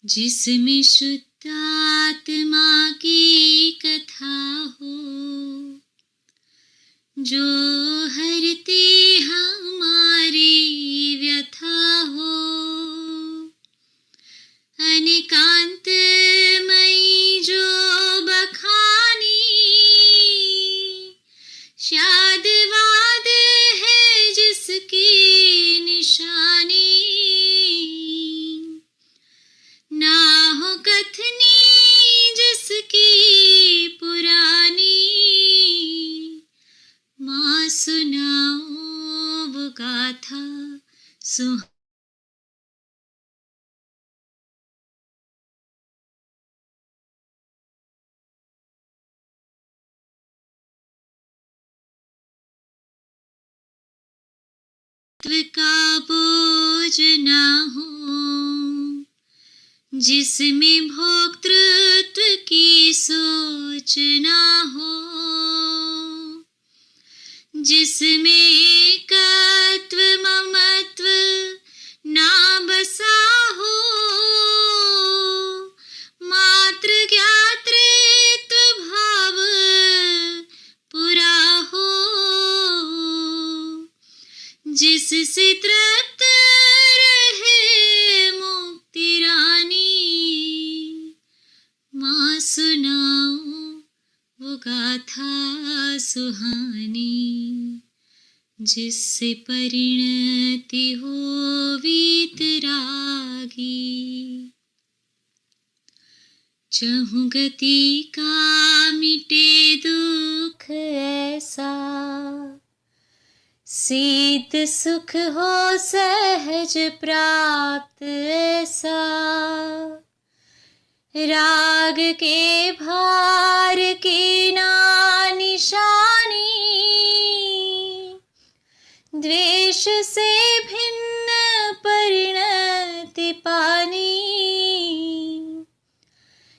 जिसमें शुद्ध आत्मा की कथा हो, जो हरते हमारी व्यथा हो, अनेकांतमयी जो बखानी, शाद वाद है जिसकी निशानी, ना हो कथनी जिसकी पुरानी, माँ सुनाओ वो गाथा सुहानी। का बोझ ना हो, जिसमें भोक्तृत्व की सोच ना हो, जिसमें एकत्व ममत्व ना बसा हो, मात्र ज्ञातृत्व भाव पूरा हो, जिससे तृप्त रहे मुक्ति रानी, माँ सुनाओ वो गाथा सुहानी, जिससे परिणति हो वीतरागी। चहु गति का मिटे दुख ऐसा, सिद्ध सुख हो सहज प्राप्त ऐसा, राग के भार की ना निशानी, द्वेष से भिन्न परिणति पानी,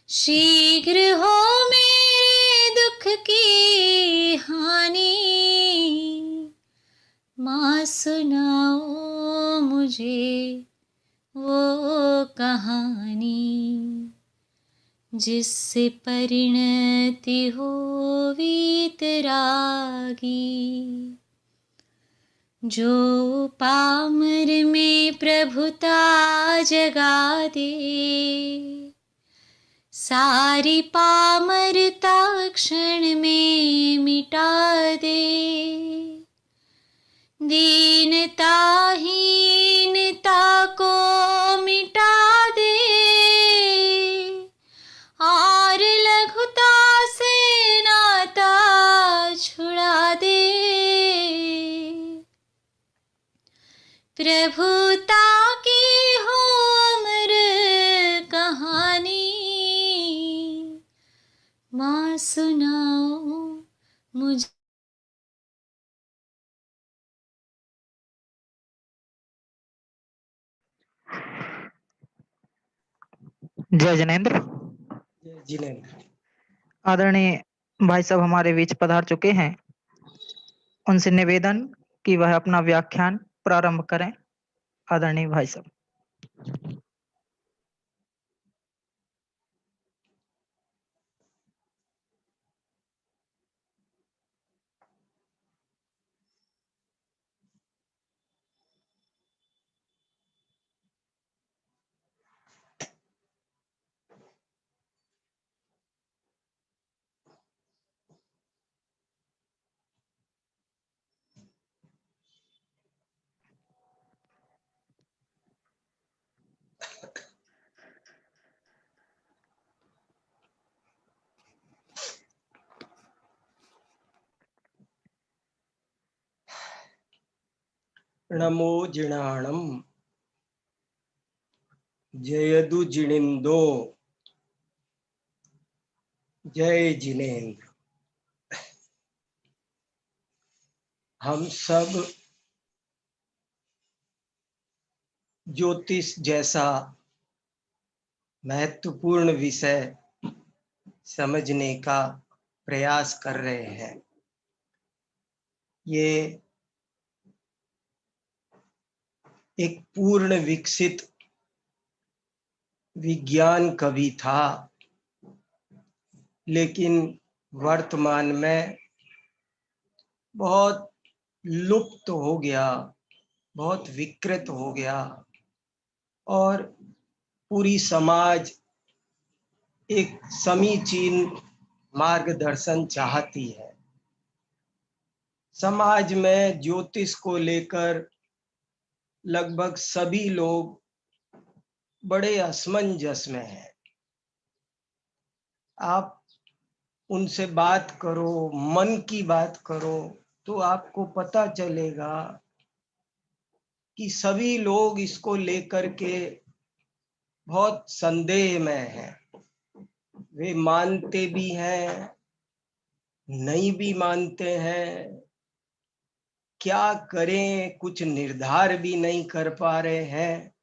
शीघ्र हो मेरे दुख की हानि, माँ सुनाओ मुझे वो कहानी, जिससे परिणति हो वीतरागी। जो पामर में प्रभुता जगा दे, सारी पामरता क्षण में मिटा दे, दीनता हीनता को मिटा दे, और लघुता से नाता छुड़ा दे, प्रभुता की हो अमर कहानी, माँ सुनाओ मुझे। जय जिनेंद्र। जय जिनेंद्र। आदरणीय भाई साहब हमारे बीच पधार चुके हैं, उनसे निवेदन कि वह अपना व्याख्यान प्रारंभ करें। आदरणीय भाई साहब। नमो जिणाणम जयदु जिणिंदो। जय जिनेंद्र। हम सब ज्योतिष जैसा महत्वपूर्ण विषय समझने का प्रयास कर रहे हैं। ये एक पूर्ण विकसित विज्ञान कभी था, लेकिन वर्तमान में बहुत लुप्त हो गया, बहुत विकृत हो गया और पूरी समाज एक समीचीन मार्गदर्शन चाहती है। समाज में ज्योतिष को लेकर लगभग सभी लोग बड़े असमंजस में हैं। आप उनसे बात करो, मन की बात करो, तो आपको पता चलेगा कि सभी लोग इसको लेकर के बहुत संदेह में हैं। वे मानते भी हैं, नहीं भी मानते हैं, क्या करें कुछ निर्धार भी नहीं कर पा रहे हैं।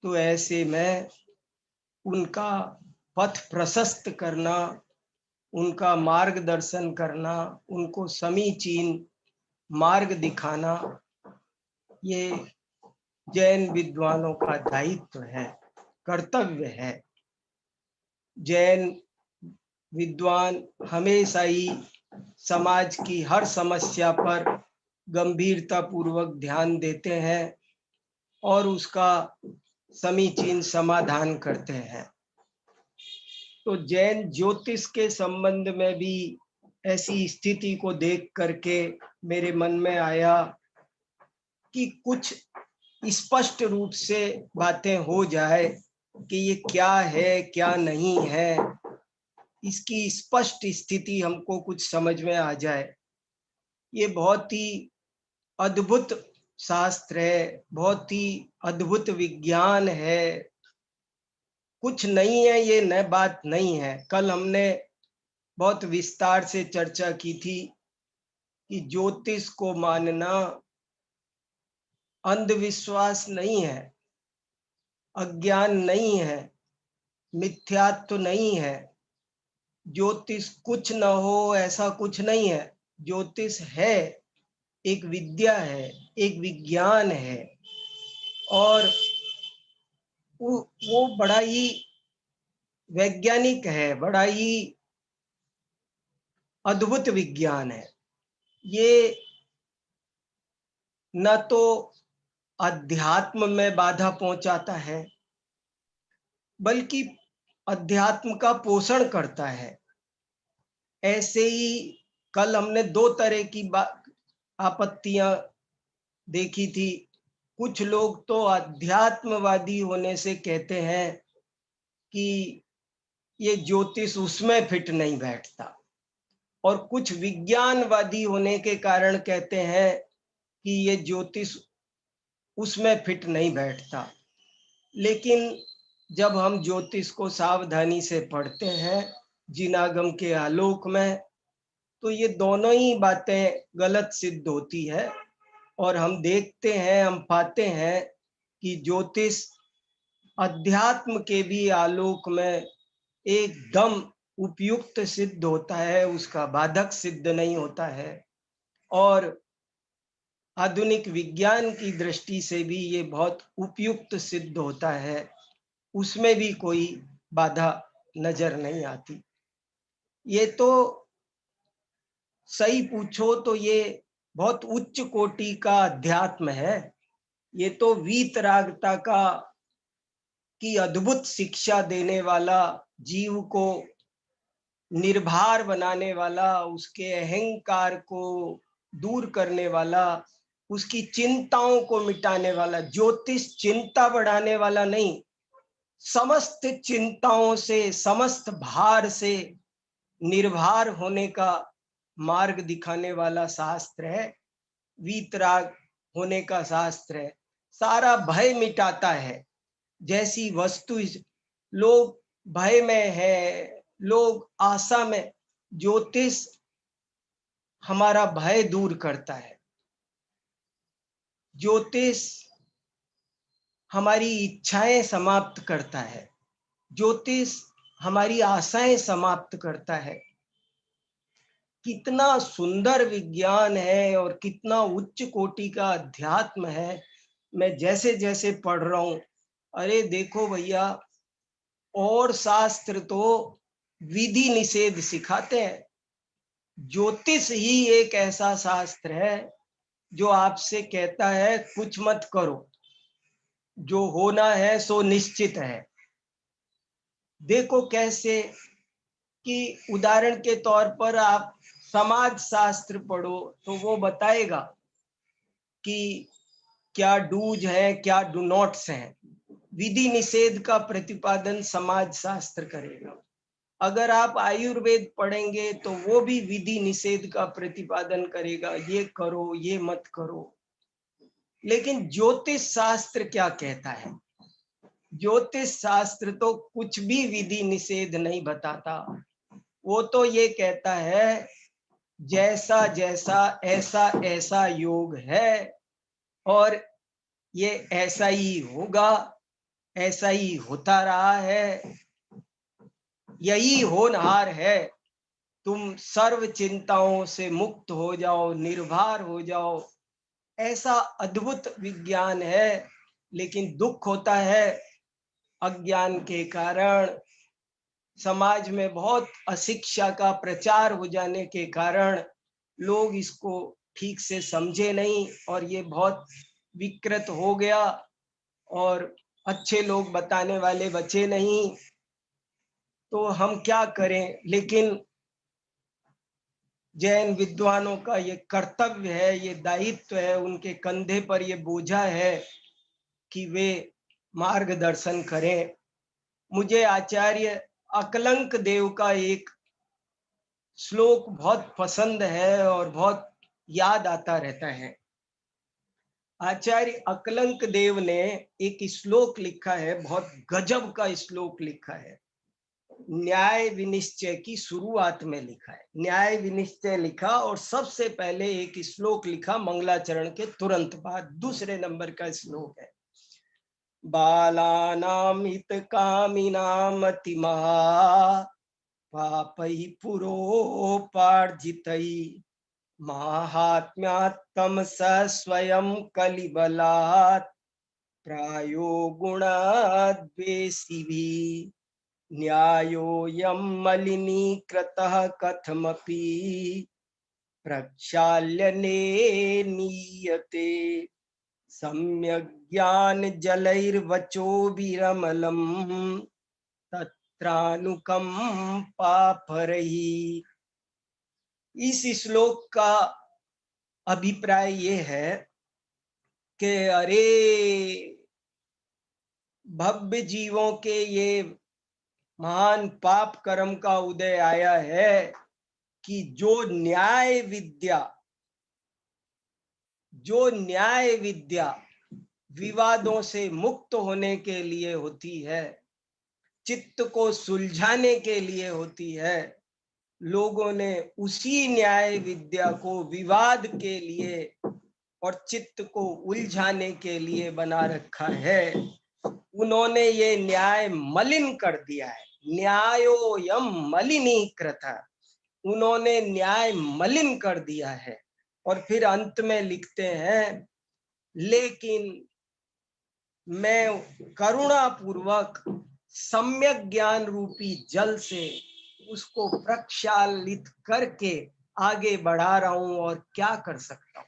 तो ऐसे में उनका पथ प्रशस्त करना, उनका मार्गदर्शन करना, उनको समीचीन मार्ग दिखाना, ये जैन विद्वानों का दायित्व है, कर्तव्य है। जैन विद्वान हमेशा ही समाज की हर समस्या पर गंभीरता पूर्वक ध्यान देते हैं और उसका समीचीन समाधान करते हैं। तो जैन ज्योतिष के संबंध में भी ऐसी स्थिति को देख करके मेरे मन में आया कि कुछ स्पष्ट रूप से बातें हो जाए कि ये क्या है क्या नहीं है, इसकी स्पष्ट स्थिति हमको कुछ समझ में आ जाए। ये बहुत ही अद्भुत शास्त्र है, बहुत ही अद्भुत विज्ञान है। कुछ नहीं है ये नई बात नहीं है। कल हमने बहुत विस्तार से चर्चा की थी कि ज्योतिष को मानना अंधविश्वास नहीं है, अज्ञान नहीं है, मिथ्यात्व नहीं है। ज्योतिष कुछ न हो ऐसा कुछ नहीं है। ज्योतिष है, एक विद्या है, एक विज्ञान है और वो बड़ा ही वैज्ञानिक है, बड़ा ही अद्भुत विज्ञान है। ये न तो अध्यात्म में बाधा पहुंचाता है, बल्कि अध्यात्म का पोषण करता है। ऐसे ही कल हमने दो तरह की आपत्तियां देखी थी। कुछ लोग तो अध्यात्मवादी होने से कहते हैं कि ये ज्योतिष उसमें फिट नहीं बैठता, और कुछ विज्ञानवादी होने के कारण कहते हैं कि ये ज्योतिष उसमें फिट नहीं बैठता। लेकिन जब हम ज्योतिष को सावधानी से पढ़ते हैं जिनागम के आलोक में, तो ये दोनों ही बातें गलत सिद्ध होती है और हम देखते हैं, हम पाते हैं कि ज्योतिष अध्यात्म के भी आलोक में एकदम उपयुक्त सिद्ध होता है, उसका बाधक सिद्ध नहीं होता है। और आधुनिक विज्ञान की दृष्टि से भी ये बहुत उपयुक्त सिद्ध होता है, उसमें भी कोई बाधा नजर नहीं आती। ये तो सही पूछो तो ये बहुत उच्च कोटि का अध्यात्म है। ये तो वीतरागता की अद्भुत शिक्षा देने वाला, जीव को निर्भर बनाने वाला, उसके अहंकार को दूर करने वाला, उसकी चिंताओं को मिटाने वाला। ज्योतिष चिंता बढ़ाने वाला नहीं, समस्त चिंताओं से, समस्त भार से निर्भर होने का मार्ग दिखाने वाला शास्त्र है, वीतराग होने का शास्त्र है। सारा भय मिटाता है। जैसी वस्तु लोग भय में है, लोग आशा में, ज्योतिष हमारा भय दूर करता है। ज्योतिष हमारी इच्छाएं समाप्त करता है। ज्योतिष हमारी आशाएं समाप्त करता है। कितना सुंदर विज्ञान है और कितना उच्च कोटि का अध्यात्म है। मैं जैसे जैसे पढ़ रहा हूं, अरे देखो भैया, और शास्त्र तो विधि निषेध सिखाते हैं। ज्योतिष ही एक ऐसा शास्त्र है जो आपसे कहता है कुछ मत करो, जो होना है सो निश्चित है। देखो कैसे कि उदाहरण के तौर पर आप समाज शास्त्र पढ़ो तो वो बताएगा कि क्या डूज है, क्या डू नॉट्स हैं। विधि निषेध का प्रतिपादन समाज शास्त्र करेगा। अगर आप आयुर्वेद पढ़ेंगे तो वो भी विधि निषेध का प्रतिपादन करेगा, ये करो ये मत करो। लेकिन ज्योतिष शास्त्र क्या कहता है? ज्योतिष शास्त्र तो कुछ भी विधि निषेध नहीं बताता। वो तो ये कहता है जैसा जैसा ऐसा ऐसा योग है और ये ऐसा ही होगा, ऐसा ही होता रहा है, यही होनहार है। तुम सर्व चिंताओं से मुक्त हो जाओ, निर्भर हो जाओ। ऐसा अद्भुत विज्ञान है। लेकिन दुख होता है अज्ञान के कारण, समाज में बहुत अशिक्षा का प्रचार हो जाने के कारण लोग इसको ठीक से समझे नहीं और ये बहुत विकृत हो गया और अच्छे लोग बताने वाले बचे नहीं। तो हम क्या करें? लेकिन जैन विद्वानों का ये कर्तव्य है, ये दायित्व है, उनके कंधे पर ये बोझा है कि वे मार्गदर्शन करें। मुझे आचार्य अकलंक देव का एक श्लोक बहुत पसंद है और बहुत याद आता रहता है। आचार्य अकलंक देव ने एक श्लोक लिखा है, बहुत गजब का श्लोक लिखा है। न्याय विनिश्चय की शुरुआत में लिखा है। न्याय विनिश्चय लिखा और सबसे पहले एक श्लोक लिखा मंगलाचरण के तुरंत बाद, दूसरे नंबर का श्लोक है। बालानां हितकामिनां अतिमहा पापैः पुरोपार्जितैः माहात्म्यात् तमसः स्वयं कलिबलात् प्रायो गुणद्वेषिभिः न्यायोऽयं मलिनीकृतः कथमपि प्रक्षाल्यने नीयते सम्यक् ज्ञानजलैर्वचोभिरमलं तत्रानुकंपापरैः। इस श्लोक का अभिप्राय ये है कि अरे भव्य जीवों के ये महान पाप कर्म का उदय आया है कि जो न्याय विद्या विवादों से मुक्त होने के लिए होती है, चित्त को सुलझाने के लिए होती है, लोगों ने उसी न्याय विद्या को विवाद के लिए और चित्त को उलझाने के लिए बना रखा है। उन्होंने ये न्याय मलिन कर दिया है। न्यायोऽयं मलिनीकृतः, उन्होंने न्याय मलिन कर दिया है। और फिर अंत में लिखते हैं, लेकिन मैं करुणा पूर्वक सम्यक ज्ञान रूपी जल से उसको प्रक्षालित करके आगे बढ़ा रहा हूं और क्या कर सकता हूं।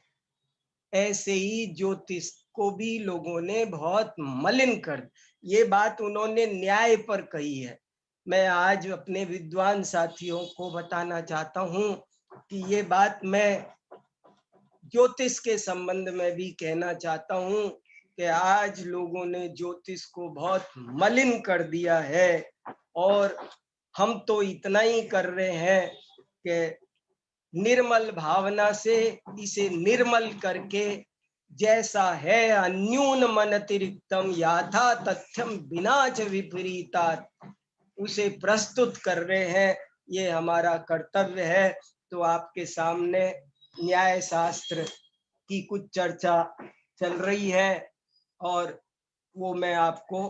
ऐसे ही ज्योतिष को भी लोगों ने बहुत मलिन कर, ये बात उन्होंने न्याय पर कही है। मैं आज अपने विद्वान साथियों को बताना चाहता हूं कि ये बात मैं ज्योतिष के संबंध में भी कहना चाहता हूं कि आज लोगों ने ज्योतिष को बहुत मलिन कर दिया है। और हम तो इतना ही कर रहे हैं कि निर्मल भावना से इसे निर्मल करके जैसा है अन्यून मनतिरिक्तम याथा तथ्यम बिना च विपरीतात् उसे प्रस्तुत कर रहे हैं। ये हमारा कर्तव्य है। तो आपके सामने न्याय शास्त्र की कुछ चर्चा चल रही है और वो मैं आपको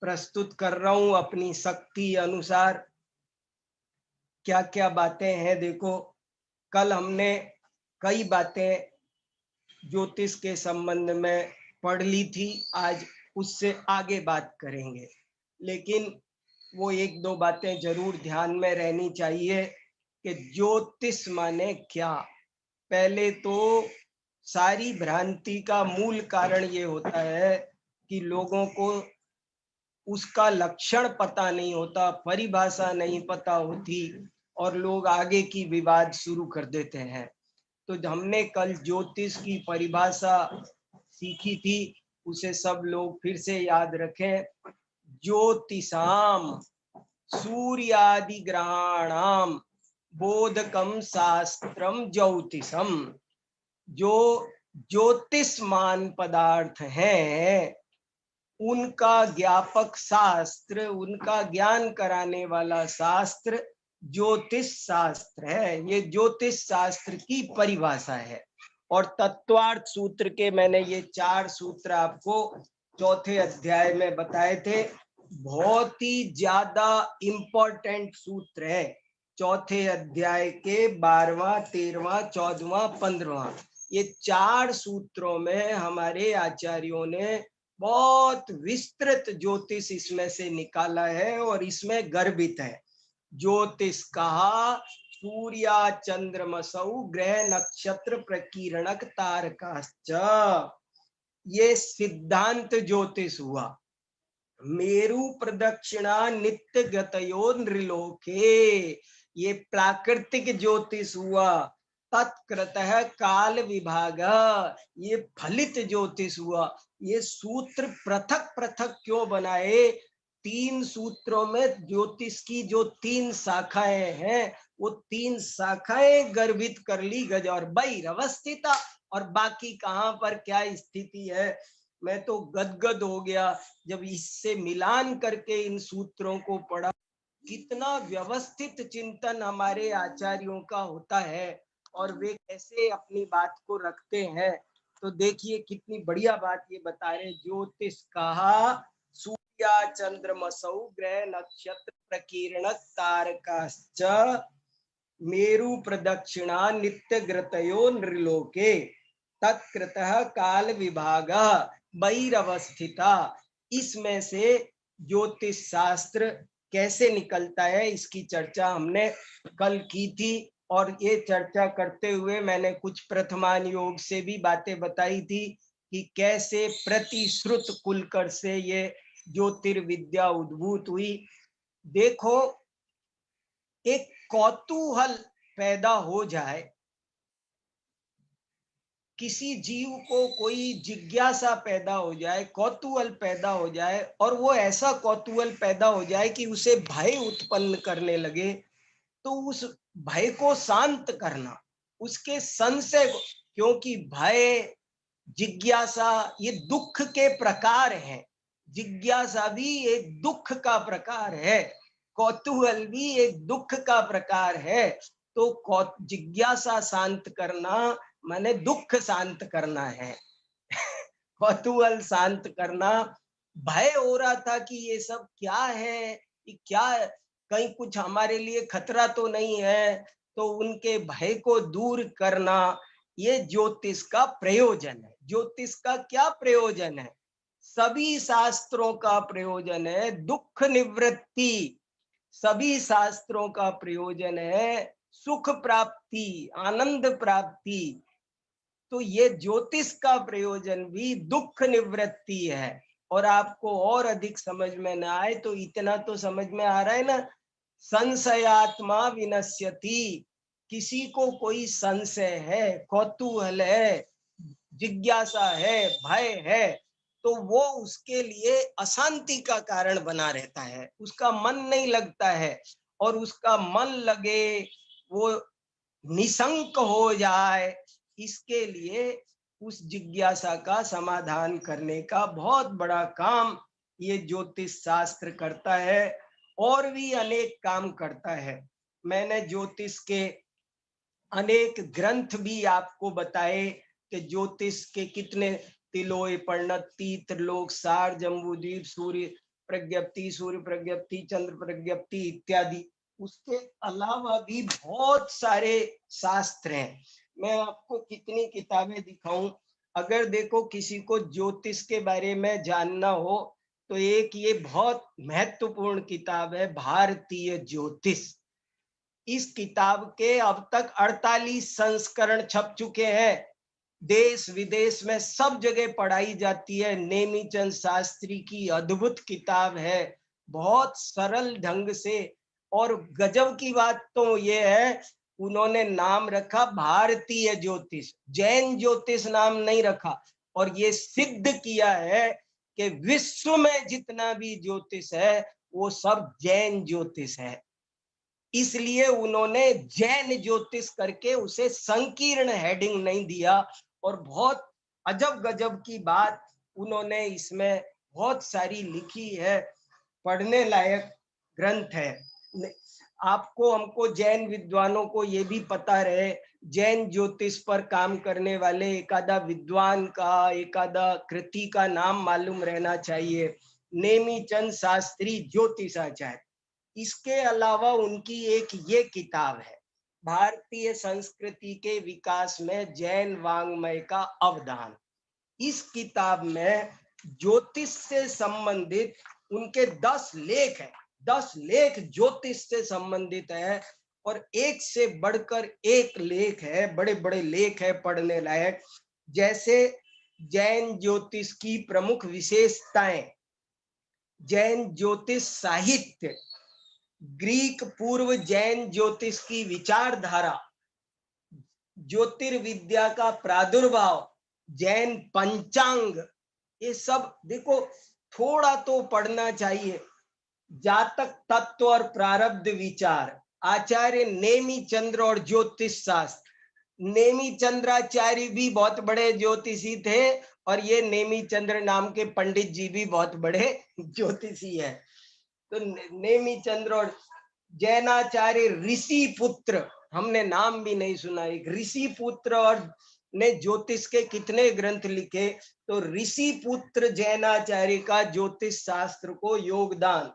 प्रस्तुत कर रहा हूं अपनी शक्ति अनुसार। क्या क्या बातें हैं देखो, कल हमने कई बातें ज्योतिष के संबंध में पढ़ ली थी, आज उससे आगे बात करेंगे। लेकिन वो एक दो बातें जरूर ध्यान में रहनी चाहिए कि ज्योतिष माने क्या। पहले तो सारी भ्रांति का मूल कारण ये होता है कि लोगों को उसका लक्षण पता नहीं होता, परिभाषा नहीं पता होती, और लोग आगे की विवाद शुरू कर देते हैं। तो हमने कल ज्योतिष की परिभाषा सीखी थी, उसे सब लोग फिर से याद रखें। ज्योतिषाम सूर्यादि ग्रहाणाम बोधकम शास्त्रम ज्योतिषम। जो ज्योतिषमान पदार्थ हैं उनका ज्ञापक शास्त्र, उनका ज्ञान कराने वाला शास्त्र ज्योतिष शास्त्र है। ये ज्योतिष शास्त्र की परिभाषा है। और तत्वार्थ सूत्र के मैंने ये 4 सूत्र आपको चौथे अध्याय में बताए थे। बहुत ही ज्यादा इंपॉर्टेंट सूत्र है चौथे अध्याय के 12वां, 13वां, 14वां, 15वां। ये 4 सूत्रों में हमारे आचार्यों ने बहुत विस्तृत ज्योतिष इसमें से निकाला है और इसमें गर्भित है। ज्योतिष कहा सूर्या चंद्रमसौ ग्रह नक्षत्र प्रकीर्णक तारकाश्च। ये सिद्धांत ज्योतिष हुआ। मेरु प्रदक्षिणा नित्य गतयो नृलोके, ये प्राकृतिक ज्योतिष हुआ। तत्कृतः काल विभाग, ये फलित ज्योतिष हुआ। ये सूत्र पृथक पृथक क्यों बनाए? 3 सूत्रों में ज्योतिष की जो 3 शाखाएं हैं वो 3 शाखाएं गर्भित कर ली गज और बहिरवस्थिता। और बाकी कहां पर क्या स्थिति है, मैं तो गदगद हो गया जब इससे मिलान करके इन सूत्रों को पढ़ा। कितना व्यवस्थित चिंतन हमारे आचार्यों का होता है और वे कैसे अपनी बात को रखते हैं। तो देखिए कितनी बढ़िया बात ये बता रहे। ज्योतिष कहा सूर्या चंद्रमसौ ग्रह नक्षत्र प्रकीर्णक तारकाश्च मेरु प्रदक्षिणा नित्य ग्रतयो नृलोके तत्कृतः काल विभाग बहिरवस्थिता। इसमें से ज्योतिष शास्त्र कैसे निकलता है इसकी चर्चा हमने कल की थी। और ये चर्चा करते हुए मैंने कुछ प्रथमान योग से भी बातें बताई थी कि कैसे प्रतिश्रुत कुलकर से ये ज्योतिर्विद्या उद्भूत हुई। देखो, एक कौतूहल पैदा हो जाए, किसी जीव को कोई जिज्ञासा पैदा हो जाए, कौतूहल पैदा हो जाए, और वो ऐसा कौतूहल पैदा हो जाए कि उसे भय उत्पन्न करने लगे, तो उस भय को शांत करना, उसके संशय को, क्योंकि भय, जिज्ञासा ये दुख के प्रकार हैं। जिज्ञासा भी एक दुख का प्रकार है, कौतूहल भी एक दुख का प्रकार है। तो जिज्ञासा शांत करना माने दुख शांत करना है। कौतूहल शांत करना। भय हो रहा था कि ये सब क्या है, कि क्या कहीं कुछ हमारे लिए खतरा तो नहीं है, तो उनके भय को दूर करना ये ज्योतिष का प्रयोजन है। ज्योतिष का क्या प्रयोजन है? सभी शास्त्रों का प्रयोजन है दुख निवृत्ति। सभी शास्त्रों का प्रयोजन है सुख प्राप्ति, आनंद प्राप्ति। तो ये ज्योतिष का प्रयोजन भी दुख निवृत्ति है। और आपको और अधिक समझ में ना आए तो इतना तो समझ में आ रहा है ना, संशयात्मा विनश्यति। किसी को कोई संशय है, कौतूहल है, जिज्ञासा है, भय है, तो वो उसके लिए अशांति का कारण बना रहता है, उसका मन नहीं लगता है। और उसका मन लगे, वो निशंक हो जाए, इसके लिए उस जिज्ञासा का समाधान करने का बहुत बड़ा काम ये ज्योतिष शास्त्र करता है। और भी अनेक काम करता है। मैंने ज्योतिष के अनेक ग्रंथ भी आपको बताए कि ज्योतिष के कितने तिलोय पर्णति, त्रिलोक सार, जम्बूद्वीप, सूर्य प्रज्ञप्ति, चंद्र प्रज्ञप्ति इत्यादि। उसके अलावा भी बहुत सारे शास्त्र हैं। मैं आपको कितनी किताबें दिखाऊं। अगर देखो किसी को ज्योतिष के बारे में जानना हो तो एक ये बहुत महत्वपूर्ण किताब है भारतीय ज्योतिष। इस किताब के अब तक 48 संस्करण छप चुके हैं। देश विदेश में सब जगह पढ़ाई जाती है। नेमीचंद शास्त्री की अद्भुत किताब है, बहुत सरल ढंग से। और गजब की बात तो ये है, उन्होंने नाम रखा भारतीय ज्योतिष, जैन ज्योतिष नाम नहीं रखा। और ये सिद्ध किया है कि विश्व में जितना भी ज्योतिष है वो सब जैन ज्योतिष है। इसलिए उन्होंने जैन ज्योतिष करके उसे संकीर्ण हेडिंग नहीं दिया। और बहुत अजब गजब की बात उन्होंने इसमें बहुत सारी लिखी है, पढ़ने लायक ग्रंथ है। आपको हमको जैन विद्वानों को ये भी पता रहे, जैन ज्योतिष पर काम करने वाले एकादा विद्वान का, एकादा कृति का नाम मालूम रहना चाहिए। नेमीचंद शास्त्री ज्योतिषाचार्य। इसके अलावा उनकी एक ये किताब है, भारतीय संस्कृति के विकास में जैन वाङ्मय का अवदान। इस किताब में ज्योतिष से संबंधित उनके 10 लेख है, 10 लेख ज्योतिष से संबंधित है। और एक से बढ़कर एक लेख है, बड़े बड़े लेख है पढ़ने लायक। जैसे जैन ज्योतिष की प्रमुख विशेषताएं, जैन ज्योतिष साहित्य, ग्रीक पूर्व जैन ज्योतिष की विचारधारा, ज्योतिर्विद्या का प्रादुर्भाव, जैन पंचांग, ये सब देखो थोड़ा तो पढ़ना चाहिए। जातक तत्व और प्रारब्ध विचार, आचार्य नेमी चंद्र और ज्योतिष शास्त्र। नेमी चंद्राचार्य भी बहुत बड़े ज्योतिषी थे और ये नेमी चंद्र नाम के पंडित जी भी बहुत बड़े ज्योतिषी है। तो नेमी चंद्र और जैनाचार्य ऋषि पुत्र, हमने नाम भी नहीं सुना, एक ऋषि पुत्र और ने ज्योतिष के कितने ग्रंथ लिखे। तो ऋषि पुत्र जैनाचार्य का ज्योतिष शास्त्र को योगदान।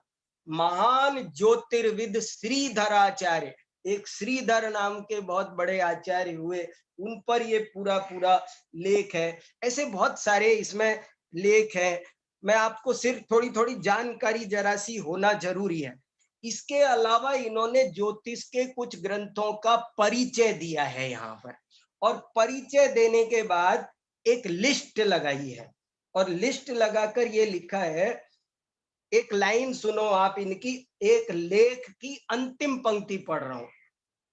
महान ज्योतिर्विद श्रीधराचार्य, एक श्रीधर नाम के बहुत बड़े आचार्य हुए, उन पर ये पूरा पूरा लेख है। ऐसे बहुत सारे इसमें लेख हैं। मैं आपको सिर्फ थोड़ी थोड़ी जानकारी जरा सी होना जरूरी है। इसके अलावा इन्होंने ज्योतिष के कुछ ग्रंथों का परिचय दिया है यहाँ पर। और परिचय देने के बाद एक लिस्ट लगाई है और लिस्ट लगाकर ये लिखा है, एक लाइन सुनो आप इनकी, एक लेख की अंतिम पंक्ति पढ़ रहा हूं।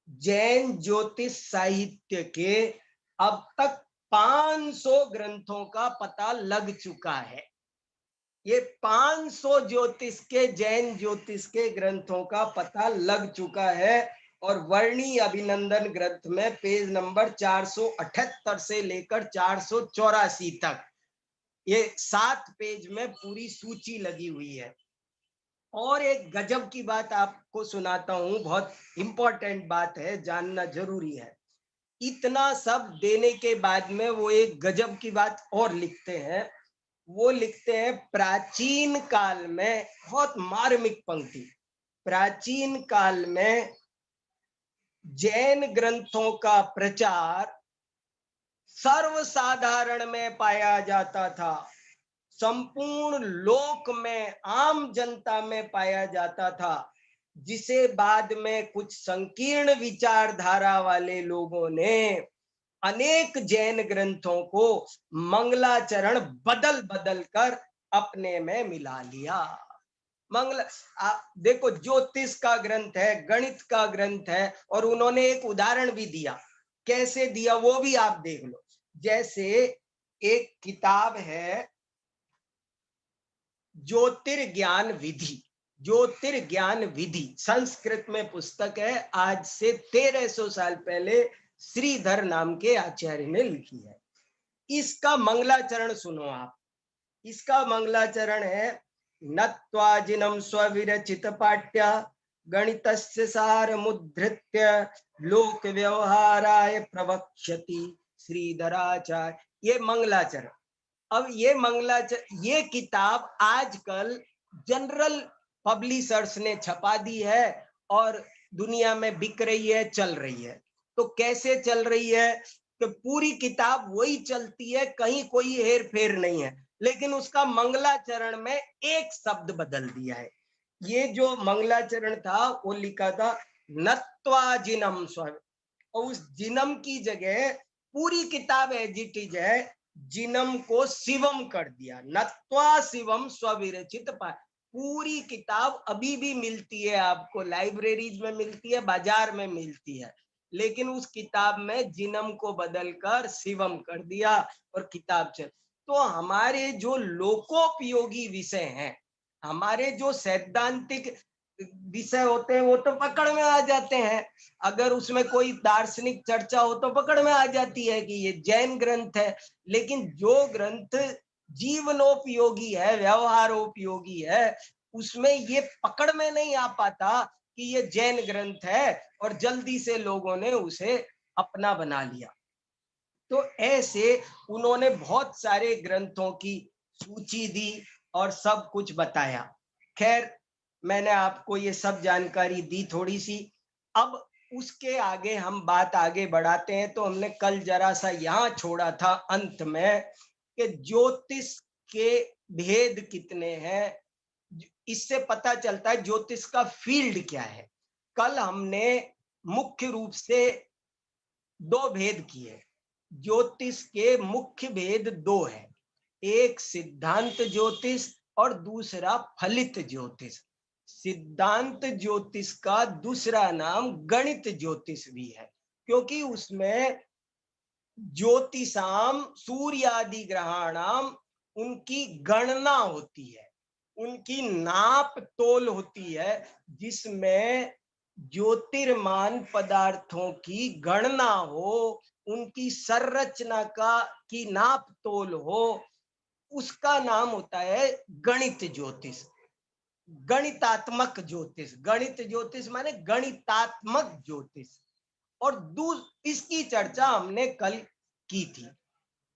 जैन ज्योतिष साहित्य के अब तक 500 ग्रंथों का पता लग चुका है। ये 500 ज्योतिष के, जैन ज्योतिष के ग्रंथों का पता लग चुका है। और वर्णी अभिनंदन ग्रंथ में पेज नंबर 478 से लेकर 484 तक ये 7 पेज में पूरी सूची लगी हुई है। और एक गजब की बात आपको सुनाता हूं, बहुत इंपॉर्टेंट बात है, जानना जरूरी है। इतना सब देने के बाद में वो एक गजब की बात और लिखते हैं। वो लिखते हैं, प्राचीन काल में, बहुत मार्मिक पंक्ति, प्राचीन काल में जैन ग्रंथों का प्रचार सर्वसाधारण में पाया जाता था, संपूर्ण लोक में, आम जनता में पाया जाता था, जिसे बाद में कुछ संकीर्ण विचारधारा वाले लोगों ने अनेक जैन ग्रंथों को मंगलाचरण बदल बदल कर अपने में मिला लिया। देखो, ज्योतिष का ग्रंथ है, गणित का ग्रंथ है, और उन्होंने एक उदाहरण भी दिया। कैसे दिया वो भी आप देख लो। जैसे एक किताब है ज्योतिर्ज्ञान विधि, ज्योतिर्ज्ञान विधि संस्कृत में पुस्तक है, आज से 1300 साल पहले श्रीधर नाम के आचार्य ने लिखी है। इसका मंगलाचरण सुनो आप। इसका मंगलाचरण है, नत्वाजिनम स्वविरचित पाठ्य गणितस्य सार मुद्धृत्य लोक व्यवहाराय प्रवक्ष्यति श्रीधराचार्य। ये मंगलाचरण। अब ये किताब आजकल जनरल पब्लिशर्स ने छपा दी है और दुनिया में बिक रही है, चल रही है। तो कैसे चल रही है? तो पूरी किताब वही चलती है, कहीं कोई हेर फेर नहीं है। लेकिन उसका मंगलाचरण में एक शब्द बदल दिया है। ये जो मंगलाचरण था वो लिखा था नत्वा जिनम स्व, और उस जिनम की जगह पूरी किताब एज इट इज है, जिनम को शिवम कर दिया। नत्वा शिवम स्वविरचित पाय, पूरी किताब अभी भी मिलती है आपको, लाइब्रेरीज में मिलती है, बाजार में मिलती है, लेकिन उस किताब में जिनम को बदलकर शिवम कर दिया और किताब चल। तो हमारे जो लोकोपयोगी विषय हैं, हमारे जो सैद्धांतिक विषय होते हैं, वो तो पकड़ में आ जाते हैं। अगर उसमें कोई दार्शनिक चर्चा हो तो पकड़ में आ जाती है कि ये जैन ग्रंथ है, लेकिन जो ग्रंथ जीवनोपयोगी है, व्यवहारोपयोगी है, उसमें ये पकड़ में नहीं आ पाता कि ये जैन ग्रंथ है, और जल्दी से लोगों ने उसे अपना बना लिया। तो ऐसे उन्होंने बहुत सारे ग्रंथों की सूची दी और सब कुछ बताया। खैर, मैंने आपको ये सब जानकारी दी थोड़ी सी। अब उसके आगे हम बात आगे बढ़ाते हैं। तो हमने कल जरा सा यहाँ छोड़ा था अंत में कि ज्योतिष के भेद कितने हैं, इससे पता चलता है ज्योतिष का फील्ड क्या है। कल हमने मुख्य रूप से 2 भेद किए। ज्योतिष के मुख्य भेद 2 है, एक सिद्धांत ज्योतिष और दूसरा फलित ज्योतिष। सिद्धांत ज्योतिष का दूसरा नाम गणित ज्योतिष भी है, क्योंकि उसमें ज्योतिषाम सूर्यादि ग्रहाणाम उनकी गणना होती है, उनकी नाप तोल होती है, जिसमें ज्योतिर्मान पदार्थों की गणना हो, उनकी संरचना की नाप तोल हो, उसका नाम होता है गणित ज्योतिष, गणितात्मक ज्योतिष। गणित ज्योतिष माने गणितात्मक ज्योतिष। और इसकी चर्चा हमने कल की थी,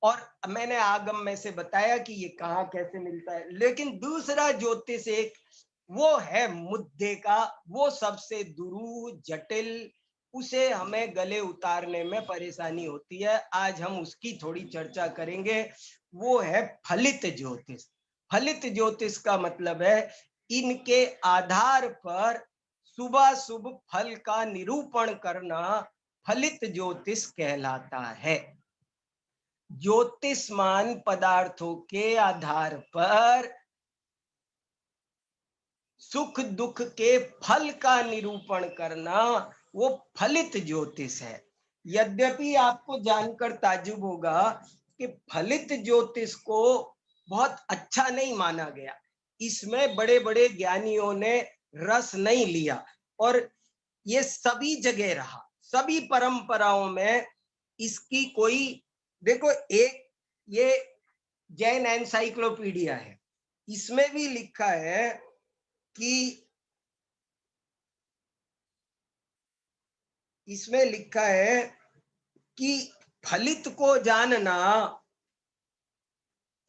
और मैंने आगम में से बताया कि ये कहाँ कैसे मिलता है। लेकिन दूसरा ज्योतिष एक वो है मुद्दे का, वो सबसे दुरूह जटिल, उसे हमें गले उतारने में परेशानी होती है। आज हम उसकी थोड़ी चर्चा करेंगे। वो है फलित ज्योतिष। फलित ज्योतिष का मतलब है इनके आधार पर शुभाशुभ फल का निरूपण करना फलित ज्योतिष कहलाता है। ज्योतिषमान पदार्थों के आधार पर सुख दुख के फल का निरूपण करना वो फलित ज्योतिष है। यद्यपि आपको जानकर ताज्जुब होगा कि फलित ज्योतिष को बहुत अच्छा नहीं माना गया, इसमें बड़े बड़े ज्ञानियों ने रस नहीं लिया, और ये सभी जगह रहा, सभी परंपराओं में इसकी कोई, देखो एक ये जैन एनसाइक्लोपीडिया है, इसमें भी लिखा है कि इसमें लिखा है कि फलित को जानना,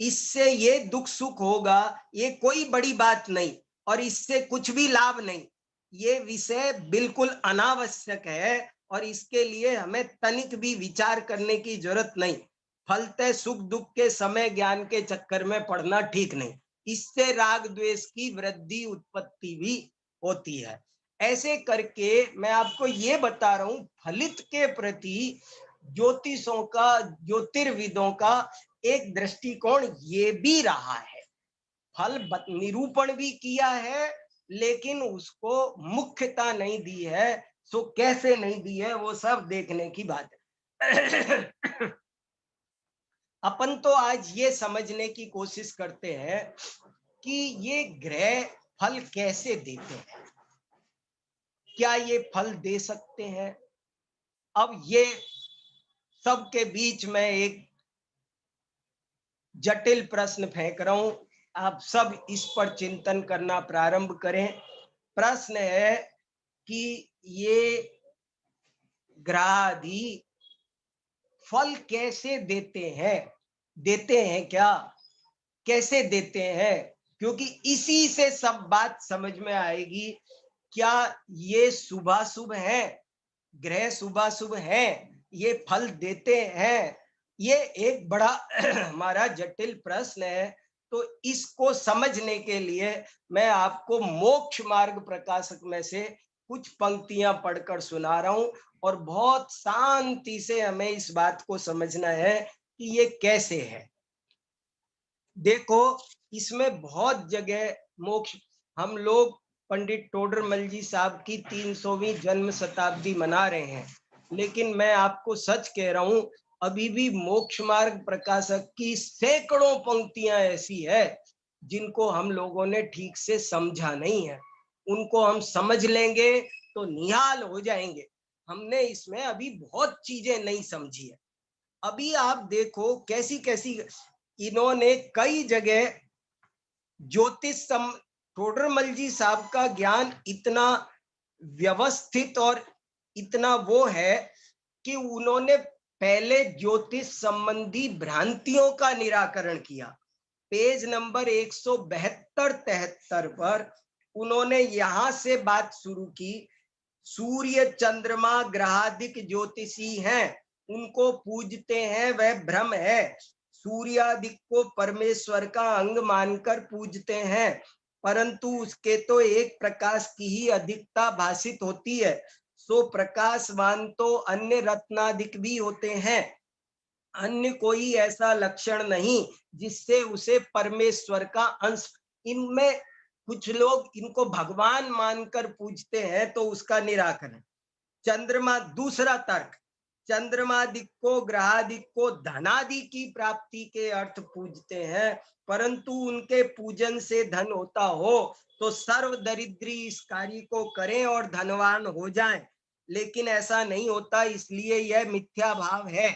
इससे ये दुख सुख होगा, ये कोई बड़ी बात नहीं, और इससे कुछ भी लाभ नहीं, ये विषय बिल्कुल अनावश्यक है, और इसके लिए हमें तनिक भी विचार करने की जरूरत नहीं। फलते सुख दुख के समय ज्ञान के चक्कर में पड़ना ठीक नहीं, इससे राग द्वेष की वृद्धि उत्पत्ति भी होती है। ऐसे करके मैं आपको ये बता रहा हूं, फलित के प्रति ज्योतिषों का, ज्योतिर्विदों का एक दृष्टिकोण ये भी रहा है। फल निरूपण भी किया है, लेकिन उसको मुख्यता नहीं दी है। सो कैसे नहीं दी है वो सब देखने की बात है। अपन तो आज ये समझने की कोशिश करते हैं कि ये ग्रह फल कैसे देते हैं, क्या ये फल दे सकते हैं। अब ये सबके बीच में एक जटिल प्रश्न फेंक रहा हूं, आप सब इस पर चिंतन करना प्रारंभ करें। प्रश्न है कि ये ग्रहादि फल कैसे देते हैं, देते हैं क्या, कैसे देते हैं, क्योंकि इसी से सब बात समझ में आएगी। क्या ये शुभाशुभ है, ग्रह शुभाशुभ है, ये फल देते हैं, ये एक बड़ा हमारा जटिल प्रश्न है। तो इसको समझने के लिए मैं आपको मोक्ष मार्ग प्रकाशक में से कुछ पंक्तियां पढ़कर सुना रहा हूं, और बहुत शांति से हमें इस बात को समझना है कि ये कैसे है। देखो, इसमें बहुत जगह मोक्ष, हम लोग पंडित टोडरमल जी साहब की 300वीं जन्म शताब्दी मना रहे हैं, लेकिन मैं आपको सच कह रहा हूं, अभी भी मोक्ष मार्ग प्रकाशक की सैकड़ों पंक्तियां ऐसी है जिनको हम लोगों ने ठीक से समझा नहीं है। उनको हम समझ लेंगे तो निहाल हो जाएंगे। हमने इसमें अभी बहुत चीजें नहीं समझी है। अभी आप देखो कैसी कैसी इन्होंने कई जगह ज्योतिष टोडरमल जी साहब का ज्ञान इतना व्यवस्थित और इतना वो है कि उन्होंने पहले ज्योतिष संबंधी भ्रांतियों का निराकरण किया। पेज नंबर 172-73 पर उन्होंने यहां से बात शुरू की, सूर्य चंद्रमा ग्रहादिक ज्योतिषी हैं, उनको पूजते हैं, वह भ्रम है। सूर्यादिक को परमेश्वर का अंग मानकर पूजते हैं, परंतु उसके तो एक प्रकाश की ही अधिकता भाषित होती है, सो प्रकाशवान तो अन्य रत्नादिक भी होते हैं, अन्य कोई ऐसा लक्षण नहीं जिससे उसे परमेश्वर का अंश। इनमें कुछ लोग इनको भगवान मानकर पूजते हैं, तो उसका निराकरण। चंद्रमा, दूसरा तर्क, चंद्रमादिक को ग्रहादिक को धनादि की प्राप्ति के अर्थ पूजते हैं, परंतु उनके पूजन से धन होता हो तो सर्व दरिद्री इस कार्य को करें और धनवान हो जाएं, लेकिन ऐसा नहीं होता, इसलिए यह मिथ्या भाव है।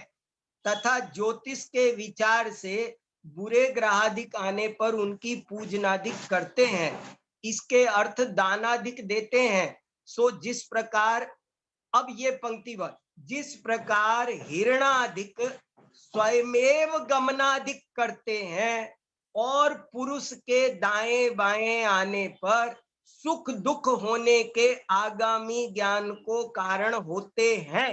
तथा ज्योतिष के विचार से बुरे ग्रहादिक आने पर उनकी पूजनादिक करते हैं, इसके अर्थ दानादिक देते हैं। सो जिस प्रकार, अब ये पंक्ति बात, जिस प्रकार हिरणादिक स्वयमेव गमनादिक करते हैं और पुरुष के दाएं बाएं आने पर सुख दुख होने के आगामी ज्ञान को कारण होते हैं।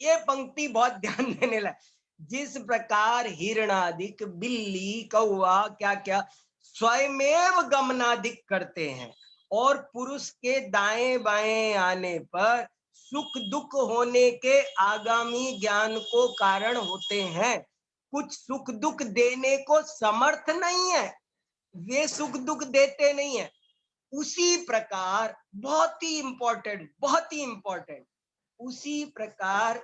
ये पंक्ति बहुत ध्यान देने लायक। जिस प्रकार हिरणादिक, बिल्ली, कौवा, क्या क्या स्वयमेव गमनादिक करते हैं और पुरुष के दाएं बाएं आने पर सुख दुख होने के आगामी ज्ञान को कारण होते हैं, कुछ सुख दुख देने को समर्थ नहीं है, वे सुख दुख देते नहीं है। उसी प्रकार, बहुत ही इंपॉर्टेंट, बहुत ही इंपॉर्टेंट, उसी प्रकार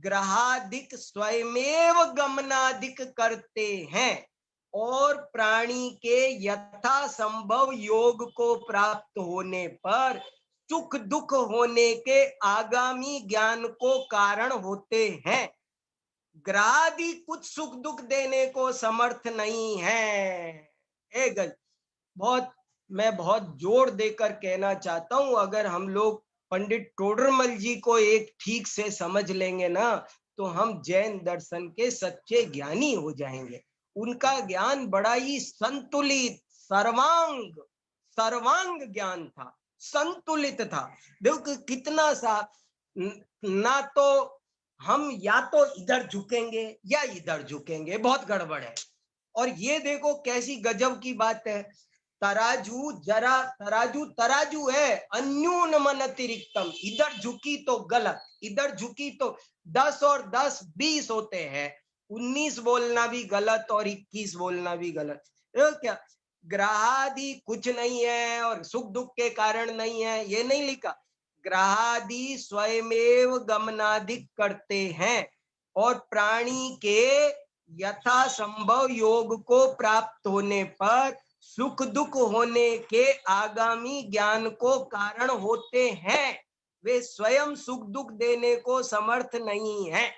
ग्रहादिक स्वयमेव गमनादिक करते हैं और प्राणी के यथा संभव योग को प्राप्त होने पर सुख दुख होने के आगामी ज्ञान को कारण होते हैं। ग्रहादि कुछ सुख दुख देने को समर्थ नहीं है। मैं बहुत जोर देकर कहना चाहता हूं, अगर हम लोग पंडित टोडरमल जी को एक ठीक से समझ लेंगे ना, तो हम जैन दर्शन के सच्चे ज्ञानी हो जाएंगे। उनका ज्ञान बड़ा ही संतुलित, सर्वांग ज्ञान था, संतुलित था। देखो कितना सा, ना तो हम या तो इधर झुकेंगे या इधर झुकेंगे, बहुत गड़बड़ है। और ये देखो कैसी गजब की बात है, तराजू जरा तराजू है, अन्यून मन अतिरिक्तम, इधर झुकी तो गलत, इधर झुकी तो 10 और 10 20 होते हैं, 19 बोलना भी गलत और 21 बोलना भी गलत। क्या ग्रहादि कुछ नहीं है और सुख दुख के कारण नहीं है, ये नहीं लिखा। ग्रहादि स्वयमेव गमनादिक करते हैं और प्राणी के यथा संभव योग को प्राप्त होने पर सुख दुख होने के आगामी ज्ञान को कारण होते हैं, वे स्वयं सुख दुख देने को समर्थ नहीं है।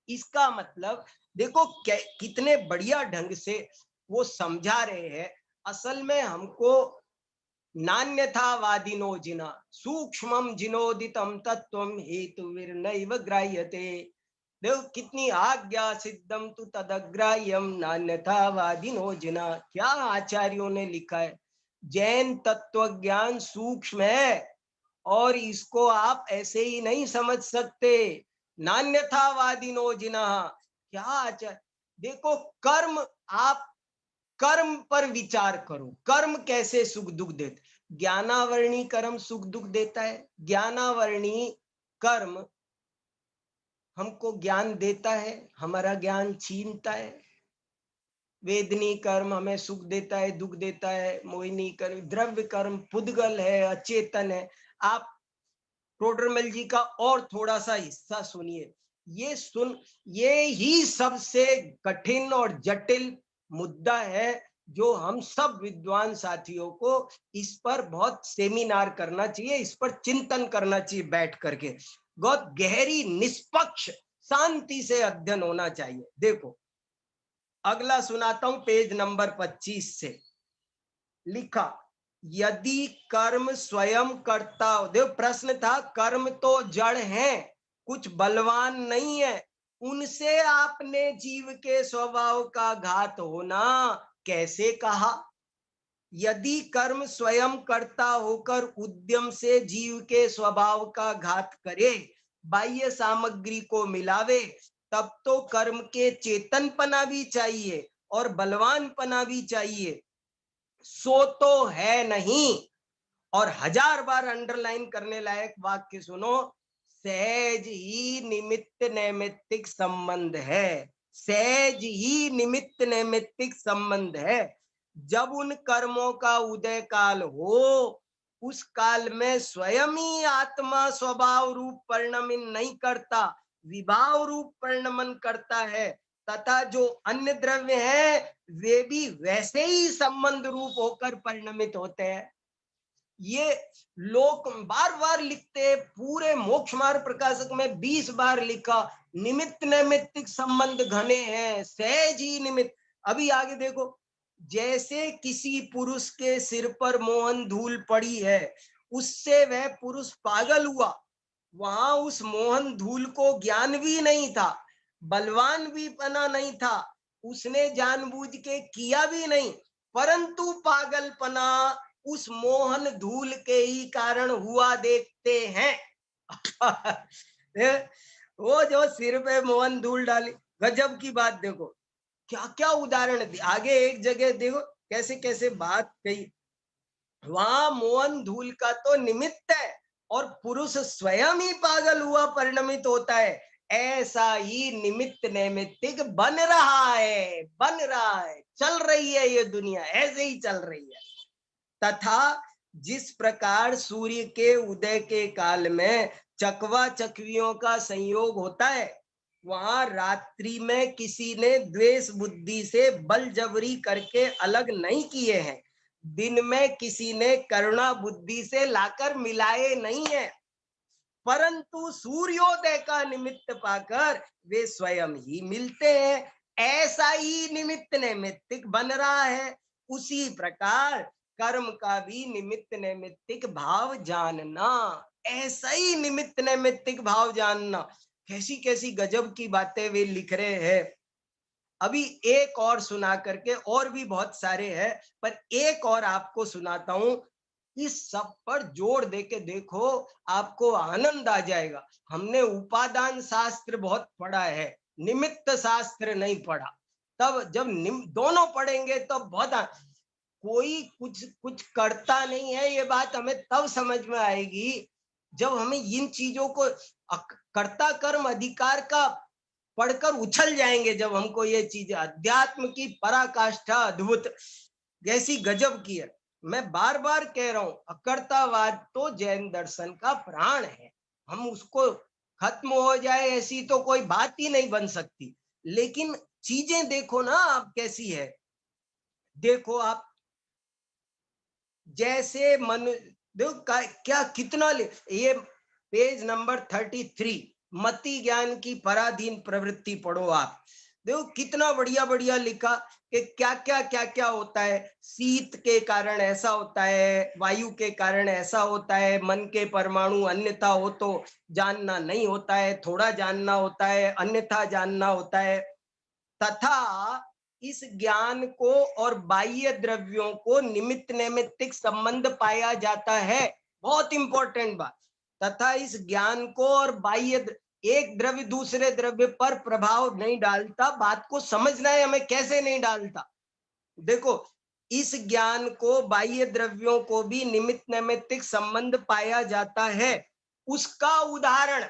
इसका मतलब देखो कितने बढ़िया ढंग से वो समझा रहे हैं। असल में हमको नान्यथावादिनो जिना सूक्ष्मम जिनोदितम तत्वम हेतुर्नैव ग्राह्यते। देखो कितनी आज्ञा सिद्धम तु तदग्राह्यम नान्यथावादिनो जिना, क्या आचार्यों ने लिखा है। जैन तत्व ज्ञान सूक्ष्म है और इसको आप ऐसे ही नहीं समझ सकते। नान्यथावादिनो जिना, क्या आचार्य, देखो कर्म आप कर्म पर विचार करो, कर्म कैसे सुख दुख देते। ज्ञानावर्णी कर्म सुख दुख देता है, ज्ञानावर्णी कर्म हमको ज्ञान देता है, हमारा ज्ञान छीनता है। वेदनी कर्म हमें सुख देता है, दुख देता है। मोहिनी कर्म, द्रव्य कर्म पुद्गल है, अचेतन है। आप टोडरमल जी का और थोड़ा सा हिस्सा सुनिए। ये ही सबसे कठिन और जटिल मुद्दा है, जो हम सब विद्वान साथियों को इस पर बहुत सेमिनार करना चाहिए, इस पर चिंतन करना चाहिए बैठ करके। बहुत गहरी निष्पक्ष शांति से अध्ययन होना चाहिए। देखो अगला सुनाता हूं, पेज नंबर 25 से लिखा, यदि कर्म स्वयं करता हो। देखो प्रश्न था, कर्म तो जड़ है, कुछ बलवान नहीं है, उनसे आपने जीव के स्वभाव का घात होना कैसे कहा। यदि कर्म स्वयं करता होकर उद्यम से जीव के स्वभाव का घात करे, बाह्य सामग्री को मिलावे, तब तो कर्म के चेतनपना भी चाहिए और बलवानपना भी चाहिए। सो तो है नहीं। और 1000 बार अंडरलाइन करने लायक वाक्य सुनो, सहज ही निमित्त नैमित्तिक संबंध है। सहज ही निमित्त नैमित्तिक संबंध है। जब उन कर्मों का उदय काल हो, उस काल में स्वयं ही आत्मा स्वभाव रूप परिणमन नहीं करता, विभाव रूप परिणमन करता है, तथा जो अन्य द्रव्य है वे भी वैसे ही संबंध रूप होकर परिणमित होते हैं। ये लोग बार बार लिखते, पूरे मोक्ष मार्ग प्रकाशक में 20 बार लिखा, निमित्त नैमित्तिक संबंध घने हैं, सहज ही निमित्त। अभी आगे देखो, जैसे किसी पुरुष के सिर पर मोहन धूल पड़ी है, उससे वह पुरुष पागल हुआ, वहां उस मोहन धूल को ज्ञान भी नहीं था, बलवान भी पना नहीं था, उसने जानबूझ के किया भी नहीं, परंतु पागलपना उस मोहन धूल के ही कारण हुआ देखते हैं। वो जो सिर पे मोहन धूल डाली, गजब की बात। देखो क्या क्या उदाहरण दी आगे, एक जगह देखो कैसे कैसे बात कही। वहां मोहन धूल का तो निमित्त है और पुरुष स्वयं ही पागल हुआ परिणमित होता है। ऐसा ही निमित्त नैमित्तिक बन रहा है, चल रही है ये दुनिया, ऐसे ही चल रही है। तथा जिस प्रकार सूर्य के उदय के काल में चकवा चकवियों का संयोग होता है, वहां रात्रि में किसी ने द्वेष बुद्धि से बल जबरी करके अलग नहीं किए हैं, दिन में किसी ने करुणा बुद्धि से लाकर मिलाए नहीं है, परंतु सूर्योदय का निमित्त पाकर वे स्वयं ही मिलते हैं। ऐसा ही निमित्त नैमित्तिक बन रहा है। उसी प्रकार कर्म का भी निमित्त नैमित्तिक भाव जानना, ऐसा ही निमित्त नैमित्तिक भाव जानना। कैसी कैसी गजब की बातें वे लिख रहे हैं। अभी एक और सुना करके, और भी बहुत सारे हैं, पर एक और आपको सुनाता हूं। इस सब पर जोर देके देखो, आपको आनंद आ जाएगा। हमने उपादान शास्त्र बहुत पढ़ा है, निमित्त शास्त्र नहीं पढ़ा। तब जब दोनों पढ़ेंगे तो बहुत कोई कुछ कुछ करता नहीं है, ये बात हमें तब समझ में आएगी जब हमें इन चीजों को कर्ता कर्म अधिकार का पढ़कर उछल जाएंगे। जब हमको ये चीजें, अध्यात्म की पराकाष्ठा अद्भुत जैसी गजब की है। मैं बार बार कह रहा हूं, अकर्तावाद तो जैन दर्शन का प्राण है। हम उसको खत्म हो जाए ऐसी तो कोई बात ही नहीं बन सकती। लेकिन चीजें देखो ना आप कैसी है। देखो आप, जैसे मन, देखो क्या कितना ये पेज नंबर 33, मति ज्ञान की पराधीन प्रवृत्ति पढ़ो आप। देखो कितना बढ़िया बढ़िया लिखा कि क्या क्या होता है। शीत के कारण ऐसा होता है, वायु के कारण ऐसा होता है, मन के परमाणु अन्यथा हो तो जानना नहीं होता है, थोड़ा जानना होता है, अन्यथा जानना होता है। तथा इस ज्ञान को और बाह्य द्रव्यों को निमित्त नैमित्तिक संबंध पाया जाता है। बहुत इंपॉर्टेंट बात। तथा इस ज्ञान को और बाह्य, एक द्रव्य दूसरे द्रव्य पर प्रभाव नहीं डालता। बात को समझना है हमें, कैसे नहीं डालता। देखो, इस ज्ञान को बाह्य द्रव्यों को भी निमित्त नैमित्तिक संबंध पाया जाता है। उसका उदाहरण,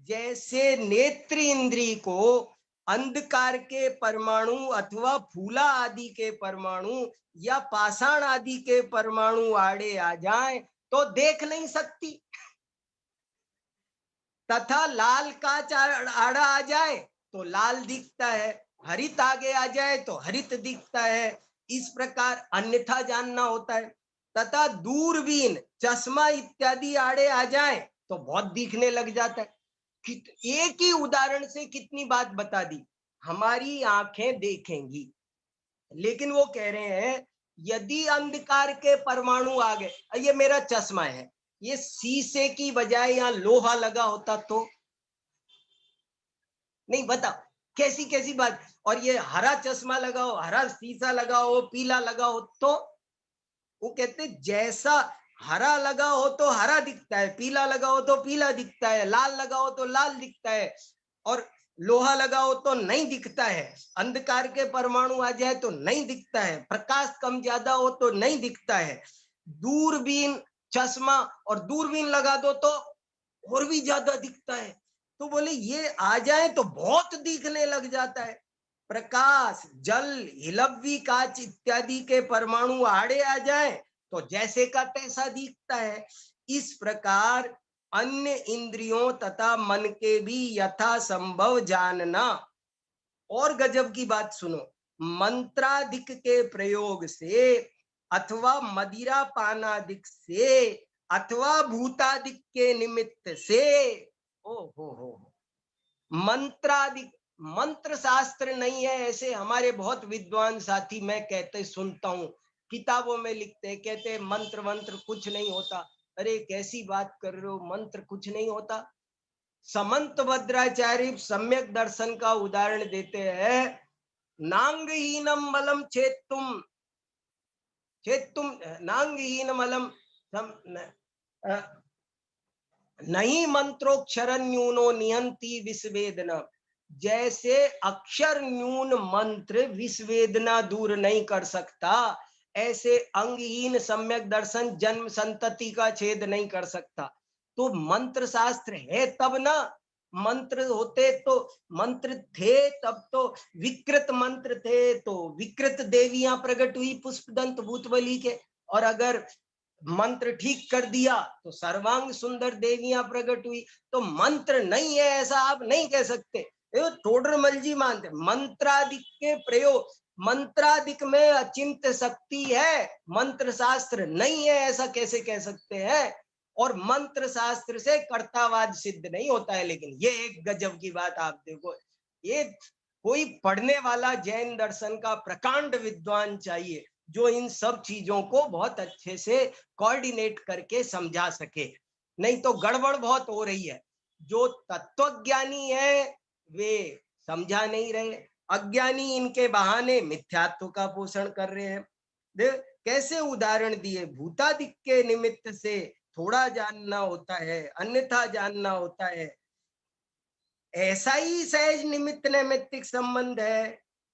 जैसे नेत्र इंद्री को अंधकार के परमाणु अथवा फूला आदि के परमाणु या पाषाण आदि के परमाणु आड़े आ जाएं तो देख नहीं सकती, तथा लाल कांच आड़ा आ जाए तो लाल दिखता है, हरित आगे आ जाए तो हरित दिखता है। इस प्रकार अन्यथा जानना होता है। तथा दूरबीन, चश्मा इत्यादि आड़े आ जाए तो बहुत दिखने लग जाता है। एक ही उदाहरण से कितनी बात बता दी। हमारी आंखें देखेंगी, लेकिन वो कह रहे हैं यदि अंधकार के परमाणु आ गए, ये मेरा चश्मा है, ये शीशे की बजाय यहाँ लोहा लगा होता तो नहीं, बताओ कैसी कैसी बात। और ये हरा चश्मा लगाओ, हरा शीशा लगाओ, पीला लगाओ, तो वो कहते जैसा हरा लगा हो तो हरा दिखता है, पीला लगाओ तो पीला दिखता है, लाल लगाओ तो लाल दिखता है, और लोहा लगाओ तो नहीं दिखता है। अंधकार के परमाणु आ जाए तो नहीं दिखता है, प्रकाश कम ज्यादा हो तो नहीं दिखता है। दूरबीन, चश्मा और दूरबीन लगा दो तो और भी ज्यादा दिखता है। तो बोले ये आ जाए तो बहुत दिखने लग जाता है। प्रकाश, जल, हिलव्वी कांच इत्यादि के परमाणु आड़े आ जाए तो जैसे का तैसा दिखता है। इस प्रकार अन्य इंद्रियों तथा मन के भी यथा संभव जानना। और गजब की बात सुनो, मंत्राधिक के प्रयोग से अथवा मदिरा पानादिक से अथवा भूतादिक के निमित्त से, ओ हो, मंत्रादिक, मंत्र शास्त्र नहीं है ऐसे हमारे बहुत विद्वान साथी मैं कहते सुनता हूँ, किताबों में लिखते, कहते मंत्र मंत्र कुछ नहीं होता। अरे कैसी बात कर रहे हो, मंत्र कुछ नहीं होता। समंत भद्राचार्य सम्यक दर्शन का उदाहरण देते हैं। नांगहीनम बलम चेत्तुम नांगहीन मलम नहीं मंत्रोक्षर न्यूनो नियंती विस्वेदना। जैसे अक्षर न्यून मंत्र विस्वेदना दूर नहीं कर सकता, ऐसे अंगहीन सम्यक दर्शन जन्म संतति का छेद नहीं कर सकता। तो मंत्र शास्त्र है तब ना, मंत्र होते तो, मंत्र थे तब तो, विकृत मंत्र थे तो विकृत देवियां प्रकट हुई पुष्पदंत भूतबली के, और अगर मंत्र ठीक कर दिया तो सर्वांग सुंदर देवियां प्रकट हुई। तो मंत्र नहीं है ऐसा आप नहीं कह सकते। टोडरमल जी मानते मंत्रादिक के प्रयोग, मंत्रादिक में अचिंत्य शक्ति है, मंत्र शास्त्र नहीं है ऐसा कैसे कह सकते हैं। और मंत्र शास्त्र से कर्तावाद सिद्ध नहीं होता है। लेकिन ये एक गजब की बात आप देखो, ये कोई पढ़ने वाला जैन दर्शन का प्रकांड विद्वान चाहिए जो इन सब चीजों को बहुत अच्छे से कोऑर्डिनेट करके समझा सके, नहीं तो गड़बड़ बहुत हो रही है। जो तत्वज्ञानी है वे समझा नहीं रहे, अज्ञानी इनके बहाने मिथ्यात्व का पोषण कर रहे हैं। देख कैसे उदाहरण दिए, भूतादिक के निमित्त से थोड़ा जानना होता है, अन्यथा जानना होता है। ऐसा ही सहज निमित्त नैमित्तिक संबंध है।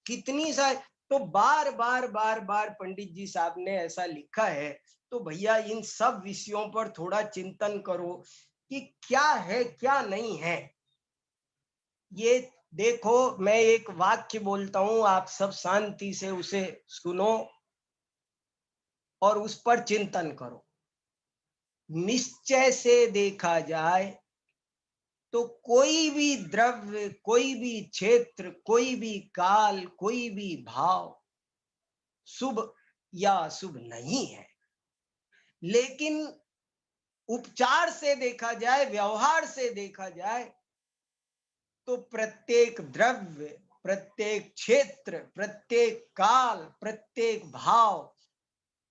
कितनी सा तो बार बार बार बार पंडित जी साहब ने ऐसा लिखा है। तो भैया इन सब विषयों पर थोड़ा चिंतन करो कि क्या है क्या नहीं है। ये देखो, मैं एक वाक्य बोलता हूं, आप सब शांति से उसे सुनो और उस पर चिंतन करो। निश्चय से देखा जाए तो कोई भी द्रव्य, कोई भी क्षेत्र, कोई भी काल, कोई भी भाव शुभ या अशुभ नहीं है। लेकिन उपचार से देखा जाए, व्यवहार से देखा जाए तो प्रत्येक द्रव्य, प्रत्येक क्षेत्र, प्रत्येक काल, प्रत्येक भाव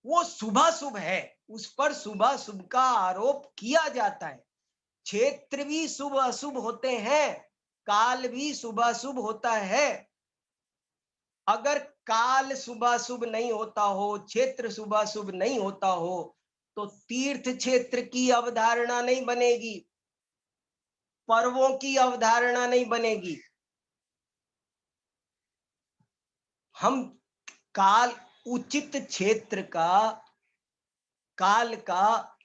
वो शुभाशुभ है। उस पर शुभाशुभ का आरोप किया जाता है। क्षेत्र भी शुभ अशुभ होते हैं, काल भी शुभाशुभ होता है। अगर काल शुभाशुभ नहीं होता हो, क्षेत्र शुभाशुभ नहीं होता हो तो तीर्थ क्षेत्र की अवधारणा नहीं बनेगी, पर्वों की अवधारणा नहीं बनेगी। हम काल, उचित क्षेत्र का, काल का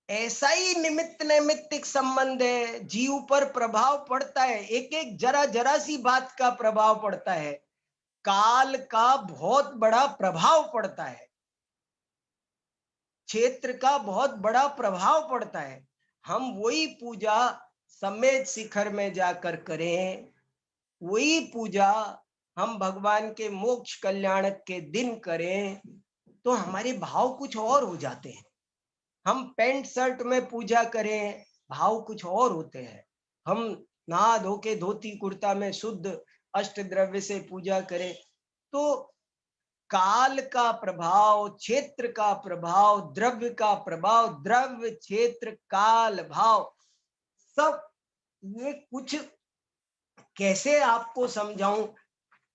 ऐसा ही निमित्त नैमित्तिक संबंध है। जीव पर प्रभाव पड़ता है, एक एक जरा जरा सी बात का प्रभाव पड़ता है। काल का बहुत बड़ा प्रभाव पड़ता है, क्षेत्र का बहुत बड़ा प्रभाव पड़ता है। हम वही पूजा समेत शिखर में जाकर करें, वही पूजा हम भगवान के मोक्ष कल्याण के दिन करें, तो हमारे भाव कुछ और हो जाते हैं। हम पैंट शर्ट में पूजा करें, भाव कुछ और होते हैं। हम नहा धो के धोती कुर्ता में शुद्ध अष्ट द्रव्य से पूजा करें, तो काल का प्रभाव, क्षेत्र का प्रभाव, द्रव्य का प्रभाव, द्रव्य, क्षेत्र, काल, भाव, सब ये कुछ कैसे आपको समझाऊं,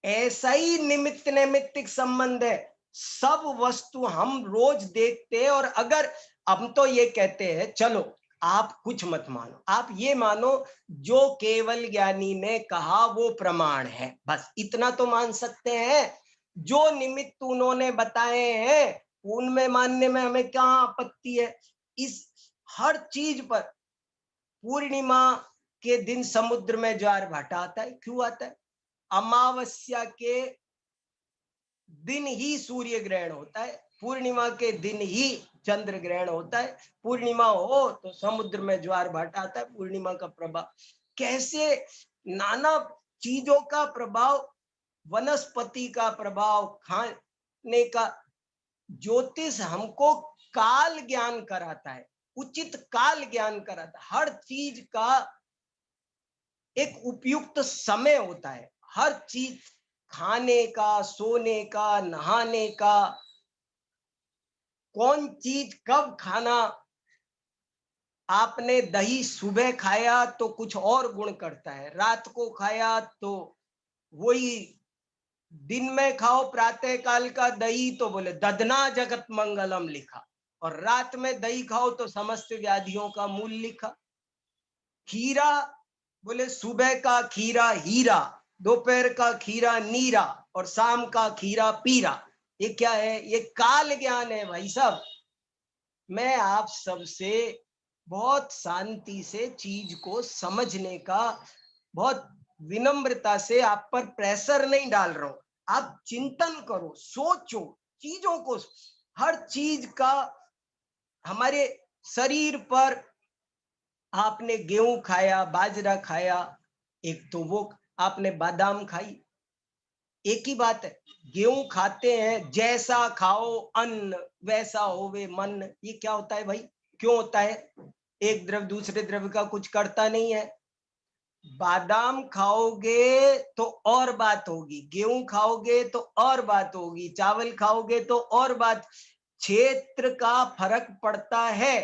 ऐसा ही निमित्त नैमित्तिक संबंध है। सब वस्तु हम रोज देखते हैं, और अगर हम तो ये कहते हैं चलो आप कुछ मत मानो, आप ये मानो जो केवल ज्ञानी ने कहा वो प्रमाण है, बस इतना तो मान सकते हैं। जो निमित्त उन्होंने बताए हैं उनमें मानने में हमें क्या आपत्ति है। इस हर चीज पर, पूर्णिमा के दिन समुद्र में ज्वार भाटा आता है, क्यों आता है? अमावस्या के दिन ही सूर्य ग्रहण होता है, पूर्णिमा के दिन ही चंद्र ग्रहण होता है। पूर्णिमा हो तो समुद्र में ज्वार भाटा आता है, पूर्णिमा का प्रभाव। कैसे नाना चीजों का प्रभाव, वनस्पति का प्रभाव, खाने का, ज्योतिष हमको काल ज्ञान कराता है, उचित काल ज्ञान कराता है। हर चीज का एक उपयुक्त समय होता है, हर चीज, खाने का, सोने का, नहाने का, कौन चीज कब खाना। आपने दही सुबह खाया तो कुछ और गुण करता है, रात को खाया तो वही, दिन में खाओ प्रातः काल का दही तो बोले ददना जगत मंगलम लिखा, और रात में दही खाओ तो समस्त व्याधियों का मूल लिखा। खीरा बोले सुबह का खीरा हीरा, दोपहर का खीरा नीरा, और शाम का खीरा पीरा। ये क्या है? ये काल ज्ञान है भाई साहब। मैं आप सबसे बहुत शांति से चीज को समझने का, बहुत विनम्रता से आप पर प्रेशर नहीं डाल रहा हूं। आप चिंतन करो, सोचो चीजों को, हर चीज का हमारे शरीर पर। आपने गेहूं खाया, बाजरा खाया, एक तो वो आपने बादाम खाई, एक ही बात है। गेहूं खाते हैं, जैसा खाओ अन्न वैसा होवे मन। ये क्या होता है भाई? क्यों होता है? एक द्रव्य दूसरे द्रव्य का कुछ करता नहीं है। बादाम खाओगे तो और बात होगी, गेहूं खाओगे तो और बात होगी, चावल खाओगे तो और बात। क्षेत्र का फर्क पड़ता है,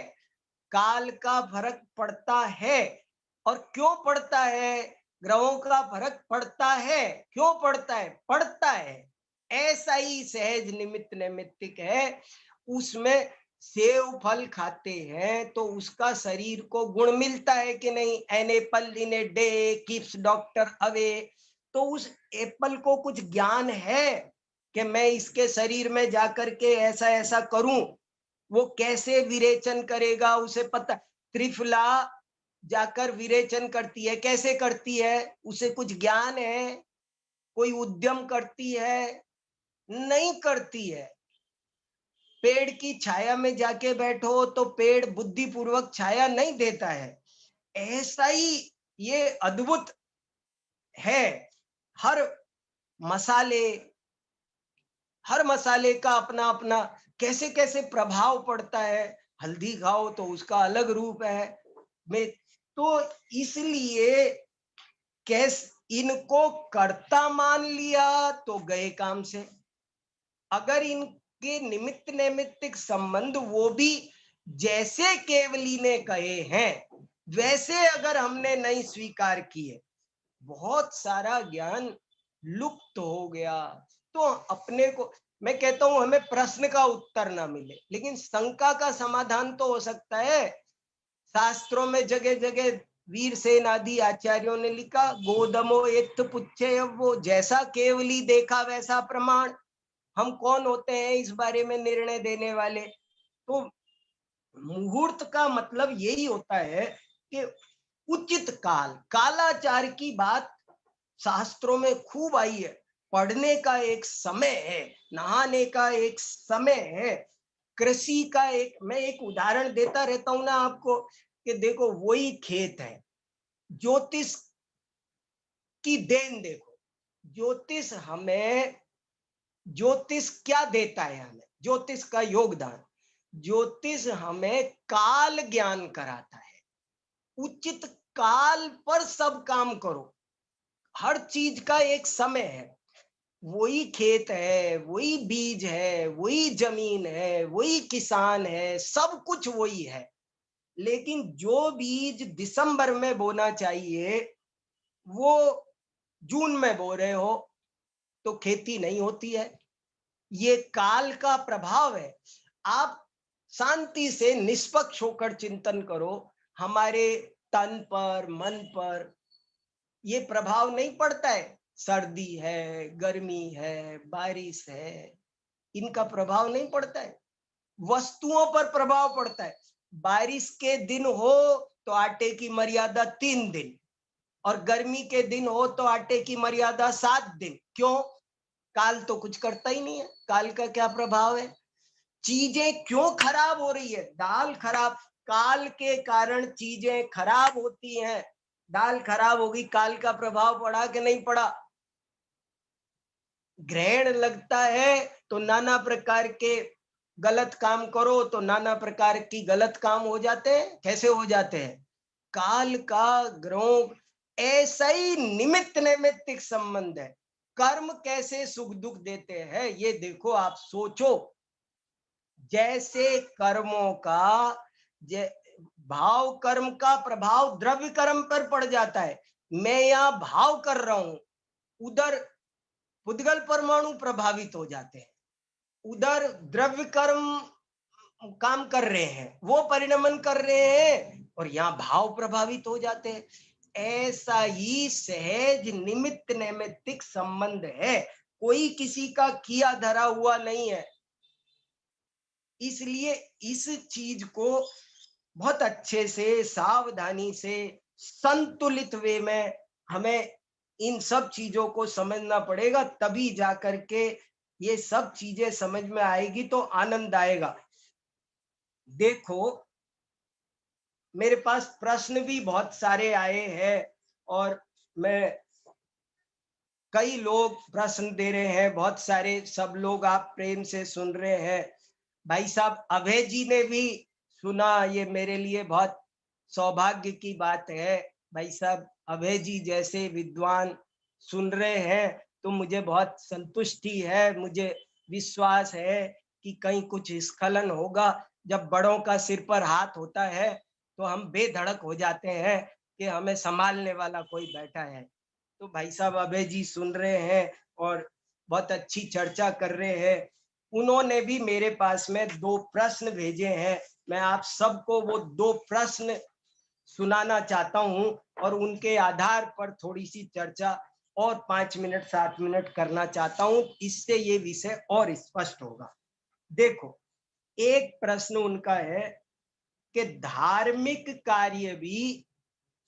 काल का फर्क पड़ता है। और क्यों पड़ता है? ग्रहों का फर्क पड़ता है। क्यों पड़ता है? पड़ता है। ऐसा ही सहज निमित्त नैमित्तिक है। उसमें सेव फल खाते हैं तो उसका शरीर को गुण मिलता है कि नहीं? An apple in a day keeps doctor away. तो उस एप्पल को कुछ ज्ञान है कि मैं इसके शरीर में जाकर के ऐसा ऐसा करूं। वो कैसे विरेचन करेगा उसे पता। त्रिफला जाकर विरेचन करती है, कैसे करती है? उसे कुछ ज्ञान है? कोई उद्यम करती है? नहीं करती है। पेड़ की छाया में जाके बैठो तो पेड़ बुद्धिपूर्वक छाया नहीं देता है। ऐसा ही ये अद्भुत है। हर मसाले, हर मसाले का अपना अपना कैसे कैसे प्रभाव पड़ता है। हल्दी खाओ तो उसका अलग रूप है। में तो इसलिए कैस इनको कर्ता मान लिया तो गए काम से। अगर इनके निमित्त नैमित्तिक संबंध वो भी जैसे केवली ने कहे हैं वैसे अगर हमने नहीं स्वीकार किए, बहुत सारा ज्ञान लुप्त हो गया। तो अपने को, मैं कहता हूं हमें प्रश्न का उत्तर ना मिले लेकिन शंका का समाधान तो हो सकता है। शास्त्रों में जगह जगह वीरसेन आदि आचार्यों ने लिखा, गोदमो एत्थ पुच्छे, वो जैसा केवली देखा वैसा प्रमाण। हम कौन होते हैं इस बारे में निर्णय देने वाले? तो मुहूर्त का मतलब यही होता है कि उचित काल, कालाचार की बात शास्त्रों में खूब आई है। पढ़ने का एक समय है, नहाने का एक समय है, कृषि का एक, मैं एक उदाहरण देता रहता हूं ना आपको कि देखो वही खेत है, ज्योतिष की देन देखो, ज्योतिष हमें, ज्योतिष क्या देता है हमें, ज्योतिष का योगदान, ज्योतिष हमें काल ज्ञान कराता है। उचित काल पर सब काम करो, हर चीज का एक समय है। वही खेत है, वही बीज है, वही जमीन है, वही किसान है, सब कुछ वही है। लेकिन जो बीज दिसंबर में बोना चाहिए वो जून में बो रहे हो तो खेती नहीं होती है। ये काल का प्रभाव है। आप शांति से निष्पक्ष होकर चिंतन करो, हमारे तन पर, मन पर ये प्रभाव नहीं पड़ता है। सर्दी है, गर्मी है, बारिश है, इनका प्रभाव नहीं पड़ता है, वस्तुओं पर प्रभाव पड़ता है। बारिश के दिन हो तो आटे की मर्यादा 3 दिन, और गर्मी के दिन हो तो आटे की मर्यादा 7 दिन। क्यों? काल तो कुछ करता ही नहीं है, काल का क्या प्रभाव है? चीजें क्यों खराब हो रही है? दाल खराब, काल के कारण चीजें खराब होती हैं। दाल खराब होगी, काल का प्रभाव पड़ा कि नहीं पड़ा? ग्रहण लगता है तो नाना प्रकार के गलत काम करो तो नाना प्रकार की गलत काम हो जाते हैं। कैसे हो जाते हैं? काल का ग्रहों ऐसा ही निमित्त नैमित्तिक संबंध है। कर्म कैसे सुख दुख देते हैं ये देखो, आप सोचो। जैसे कर्मों का भाव कर्म का प्रभाव द्रव्य कर्म पर पड़ जाता है। मैं यहाँ भाव कर रहा हूं, उधर पुद्गल परमाणु प्रभावित हो जाते हैं, उधर द्रव्य कर्म काम कर रहे हैं, वो परिणमन कर रहे हैं, और यहाँ भाव प्रभावित हो जाते हैं। ऐसा ही सहज निमित्त नैमित्तिक संबंध है, कोई किसी का किया धरा हुआ नहीं है। इसलिए इस चीज को बहुत अच्छे से, सावधानी से, संतुलित वे में हमें इन सब चीजों को समझना पड़ेगा, तभी जाकर के ये सब चीजें समझ में आएगी तो आनंद आएगा। देखो, मेरे पास प्रश्न भी बहुत सारे आए हैं और मैं, कई लोग प्रश्न दे रहे हैं, बहुत सारे, सब लोग आप प्रेम से सुन रहे हैं। भाई साहब अभय जी ने भी सुना, ये मेरे लिए बहुत सौभाग्य की बात है। भाई साहब अभय जी जैसे विद्वान सुन रहे हैं तो मुझे बहुत संतुष्टि है, मुझे विश्वास है कि कहीं कुछ स्खलन होगा। जब बड़ों का सिर पर हाथ होता है तो हम बेधड़क हो जाते हैं कि हमें संभालने वाला कोई बैठा है। तो भाई साहब अभय जी सुन रहे हैं और बहुत अच्छी चर्चा कर रहे हैं। उन्होंने भी मेरे पास में 2 प्रश्न भेजे हैं, मैं आप सबको वो 2 प्रश्न सुनाना चाहता हूं और उनके आधार पर थोड़ी सी चर्चा और 5 मिनट 7 मिनट करना चाहता हूं, इससे ये विषय और स्पष्ट होगा। देखो, एक प्रश्न उनका है कि धार्मिक कार्य भी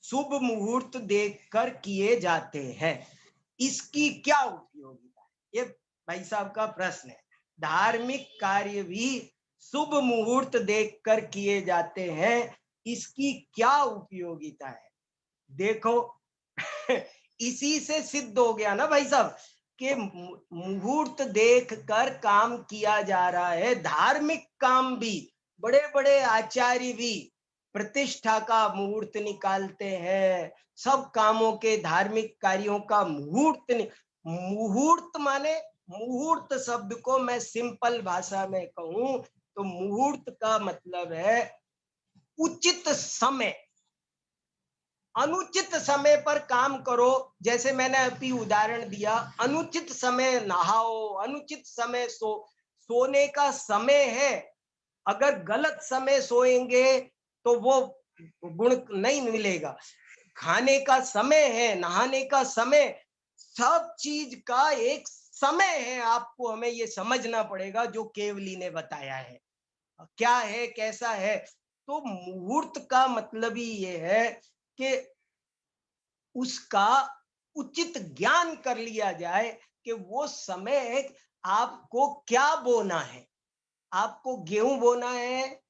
शुभ मुहूर्त देखकर किए जाते हैं, इसकी क्या उपयोगिता है? ये भाई साहब का प्रश्न है। धार्मिक कार्य भी शुभ मुहूर्त देखकर किए जाते हैं, इसकी क्या उपयोगिता है? देखो इसी से सिद्ध हो गया ना भाई साहब कि मुहूर्त देखकर काम किया जा रहा है। धार्मिक काम भी, बड़े बड़े आचार्य भी प्रतिष्ठा का मुहूर्त निकालते हैं, सब कामों के, धार्मिक कार्यों का मुहूर्त मुहूर्त माने, मुहूर्त शब्द को मैं सिंपल भाषा में कहूं तो मुहूर्त का मतलब है उचित समय। अनुचित समय पर काम करो, जैसे मैंने अभी उदाहरण दिया, अनुचित समय नहाओ, अनुचित समय सोने का समय है। अगर गलत समय सोएंगे तो वो गुण नहीं मिलेगा। खाने का समय है, नहाने का समय, सब चीज का एक समय है, आपको हमें ये समझना पड़ेगा जो केवली ने बताया है क्या है, कैसा है। तो मुहूर्त का मतलब ही ये है कि उसका उचित ज्ञान कर लिया जाए कि वो समय आपको क्या बोना है। आपको गेहूं बोना है,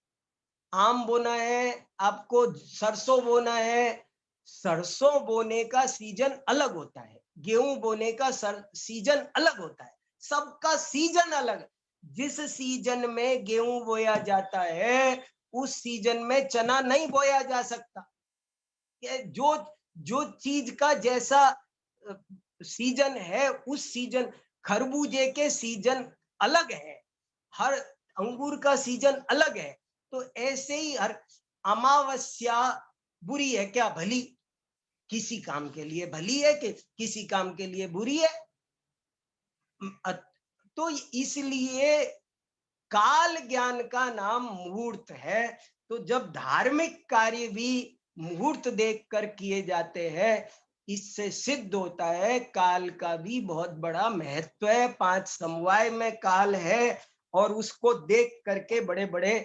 आम बोना है, आपको सरसों बोना है। सरसों बोने का सीजन अलग होता है, गेहूं बोने का सीजन अलग होता है, सबका सीजन अलग है। जिस सीजन में गेहूं बोया जाता है उस सीजन में चना नहीं बोया जा सकता। जो जो चीज का जैसा सीजन है उस सीजन, खरबूजे के सीजन अलग है, हर अंगूर का सीजन अलग है। तो ऐसे ही हर अमावस्या बुरी है क्या, भली? किसी काम के लिए भली है कि किसी काम के लिए बुरी है। तो इसलिए काल ज्ञान का नाम मुहूर्त है। तो जब धार्मिक कार्य भी मुहूर्त देखकर किए जाते हैं, इससे सिद्ध होता है काल का भी बहुत बड़ा महत्व है। 5 समवाय में काल है और उसको देख करके बड़े बड़े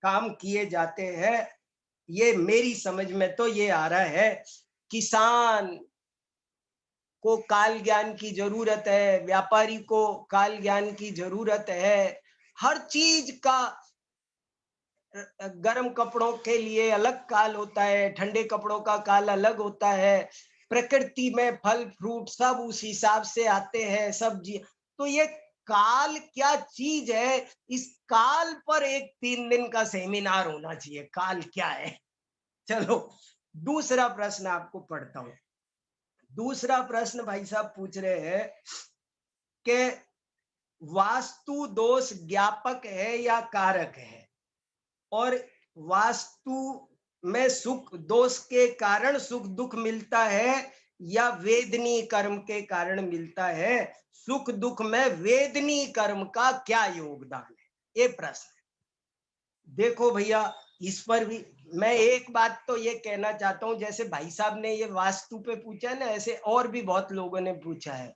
काम किए जाते हैं। ये मेरी समझ में तो ये आ रहा है। किसान को काल ज्ञान की जरूरत है, व्यापारी को काल ज्ञान की जरूरत है। हर चीज का गर्म कपड़ों के लिए अलग काल होता है, ठंडे कपड़ों का काल अलग होता है। प्रकृति में फल फ्रूट सब उस हिसाब से आते हैं, सब्जी। तो ये काल क्या चीज है, इस काल पर एक 3 दिन का सेमिनार होना चाहिए, काल क्या है। चलो दूसरा प्रश्न आपको पढ़ता हूं। दूसरा प्रश्न भाई साहब पूछ रहे हैं कि वास्तु दोष ज्ञापक है या कारक है, और वास्तु में सुख दोष के कारण सुख दुख मिलता है या वेदनी कर्म के कारण मिलता है। सुख दुख में वेदनी कर्म का क्या योगदान है, ये प्रश्न है। देखो भैया, इस पर भी मैं एक बात तो ये कहना चाहता हूं, जैसे भाई साहब ने ये वास्तु पे पूछा है ना, ऐसे और भी बहुत लोगों ने पूछा है।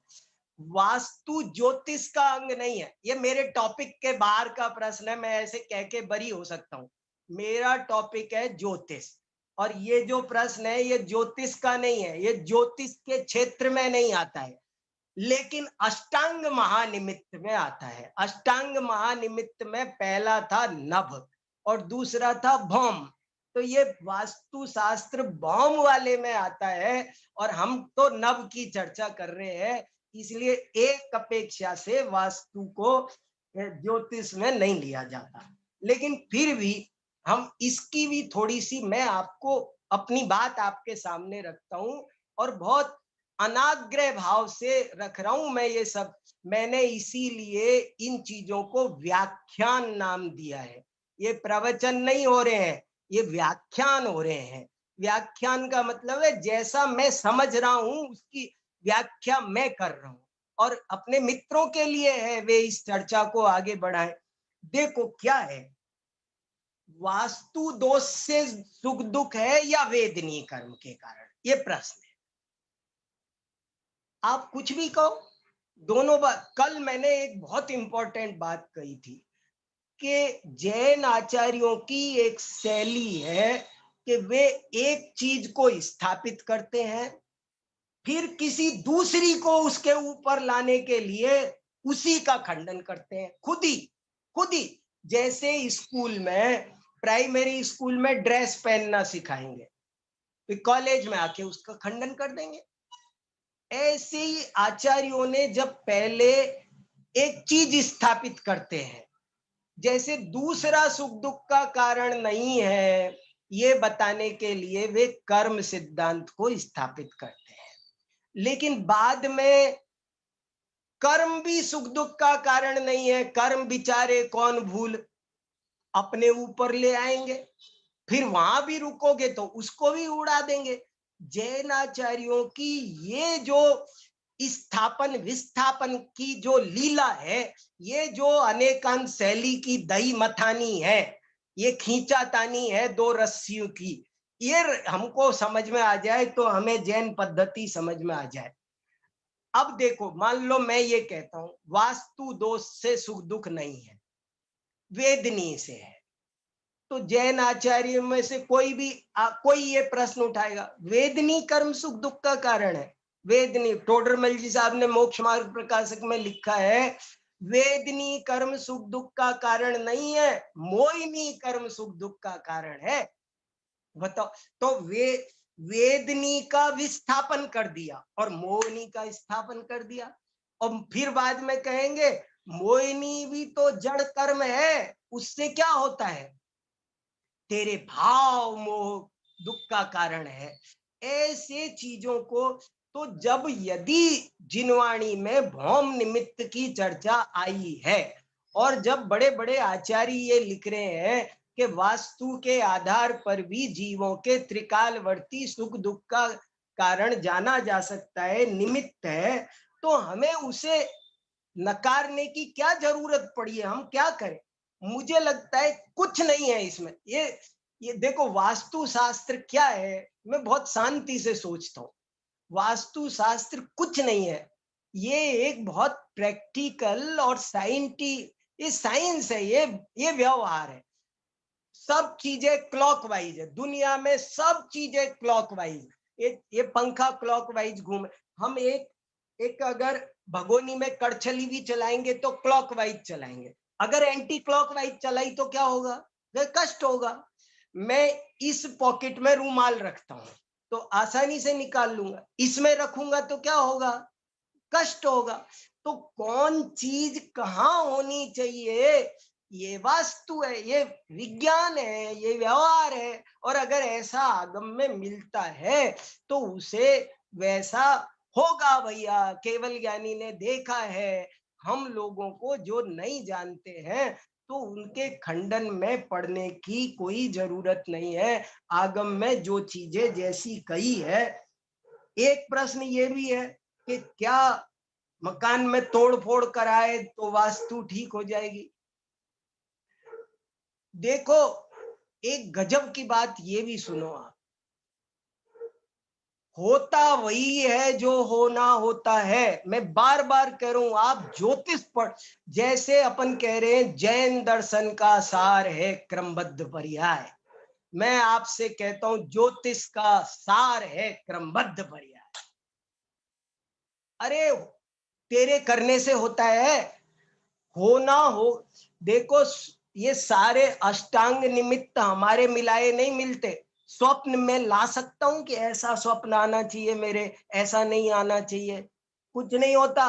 वास्तु ज्योतिष का अंग नहीं है, ये मेरे टॉपिक के बाहर का प्रश्न है, मैं ऐसे कह के बरी हो सकता हूँ। मेरा टॉपिक है ज्योतिष, और ये जो प्रश्न है ये ज्योतिष का नहीं है, ये ज्योतिष के क्षेत्र में नहीं आता है, लेकिन अष्टांग महानिमित्त में आता है। अष्टांग महानिमित्त में पहला था नभ और दूसरा था भौम। तो ये वास्तु शास्त्र भौम वाले में आता है, और हम तो नभ की चर्चा कर रहे हैं, इसलिए एक अपेक्षा से वास्तु को ज्योतिष में नहीं लिया जाता। लेकिन फिर भी हम इसकी भी थोड़ी सी, मैं आपको अपनी बात आपके सामने रखता हूं, और बहुत अनाग्रह भाव से रख रहा हूं मैं ये सब। मैंने इसीलिए इन चीजों को व्याख्यान नाम दिया है। ये प्रवचन नहीं हो रहे हैं, ये व्याख्यान हो रहे हैं। व्याख्यान का मतलब है जैसा मैं समझ रहा हूं उसकी व्याख्या मैं कर रहा हूं, और अपने मित्रों के लिए है वे इस चर्चा को आगे बढ़ाएं। देखो क्या है, वास्तु दोष से सुख दुख है या वेदनीय कर्म के कारण, ये प्रश्न है। आप कुछ भी कहो, दोनों बात। कल मैंने एक बहुत इंपॉर्टेंट बात कही थी कि जैन आचार्यों की एक शैली है कि वे एक चीज को स्थापित करते हैं, फिर किसी दूसरी को उसके ऊपर लाने के लिए उसी का खंडन करते हैं, खुद ही। जैसे स्कूल में, प्राइमरी स्कूल में ड्रेस पहनना सिखाएंगे, फिर कॉलेज में आके उसका खंडन कर देंगे। ऐसे ही आचार्यों ने जब पहले एक चीज स्थापित करते हैं, जैसे दूसरा सुख दुख का कारण नहीं है, ये बताने के लिए वे कर्म सिद्धांत को स्थापित करते हैं। लेकिन बाद में कर्म भी सुख दुख का कारण नहीं है, कर्म बिचारे कौन भूल अपने ऊपर ले आएंगे, फिर वहां भी रुकोगे तो उसको भी उड़ा देंगे। जैनाचार्यों की ये जो स्थापन विस्थापन की जो लीला है, ये जो अनेकांत शैली की दही मथानी है, ये खींचातानी है 2 रस्सियों की, ये हमको समझ में आ जाए तो हमें जैन पद्धति समझ में आ जाए। अब देखो, मान लो मैं ये कहता हूं वास्तु दोष से सुख दुख नहीं है, वेदनी से है, तो जैन आचार्य में से कोई भी कोई ये प्रश्न उठाएगा, वेदनी कर्म सुख दुख का कारण है। वेदनी, टोडरमल जी साहब ने मोक्ष मार्ग प्रकाशक में लिखा है, वेदनी कर्म सुख दुख का कारण नहीं है, मोहिनी कर्म सुख दुख का कारण है। बताओ, तो वेदनी का विस्थापन कर दिया और मोहिनी का स्थापन कर दिया, और फिर बाद में कहेंगे मोहिनी भी तो जड़ कर्म है, उससे क्या होता है, तेरे भाव मोह दुख का कारण है। ऐसे चीजों को तो जब यदि जिनवाणी में भौम निमित्त की चर्चा आई है, और जब बड़े बड़े आचार्य ये लिख रहे हैं कि वास्तु के आधार पर भी जीवों के त्रिकालवर्ती सुख दुख का कारण जाना जा सकता है, निमित्त है, तो हमें उसे नकारने की क्या जरूरत पड़ी है, हम क्या करें। मुझे लगता है कुछ नहीं है इसमें। ये देखो, वास्तु शास्त्र क्या है, मैं बहुत शांति से सोचता हूँ, वास्तु शास्त्र कुछ नहीं है, ये एक बहुत प्रैक्टिकल और ये साइंस है, ये व्यवहार है। सब चीजें क्लॉकवाइज है दुनिया में, सब चीजें क्लॉकवाइज। ये पंखा क्लॉकवाइज घूमे, हम एक अगर भगोनी में कड़छली भी चलाएंगे तो क्लॉकवाइज चलाएंगे, अगर एंटी क्लॉकवाइज चलाई तो क्या होगा, कष्ट होगा। मैं इस पॉकेट में रूमाल रखता हूं तो आसानी से निकाल लूंगा, इसमें रखूंगा तो क्या होगा, कष्ट होगा। तो कौन चीज कहाँ होनी चाहिए, ये वास्तु है, ये विज्ञान है, ये व्यवहार है। और अगर ऐसा आगम में मिलता है तो उसे वैसा होगा भैया, केवल ज्ञानी ने देखा है। हम लोगों को जो नहीं जानते हैं तो उनके खंडन में पड़ने की कोई जरूरत नहीं है। आगम में जो चीजें जैसी कही है, एक प्रश्न ये भी है कि क्या मकान में तोड़ फोड़ कराए तो वास्तु ठीक हो जाएगी। देखो, एक गजब की बात ये भी सुनो आप, होता वही है जो होना होता है। मैं बार बार कह रहा हूं, आप ज्योतिष पढ़, जैसे अपन कह रहे हैं जैन दर्शन का सार है क्रमबद्ध पर्याय, मैं आपसे कहता हूं ज्योतिष का सार है क्रमबद्ध पर्याय। अरे तेरे करने से होता है, होना हो। देखो, ये सारे अष्टांग निमित्त हमारे मिलाए नहीं मिलते। स्वप्न में ला सकता हूं कि ऐसा स्वप्न आना चाहिए मेरे, ऐसा नहीं आना चाहिए, कुछ नहीं होता।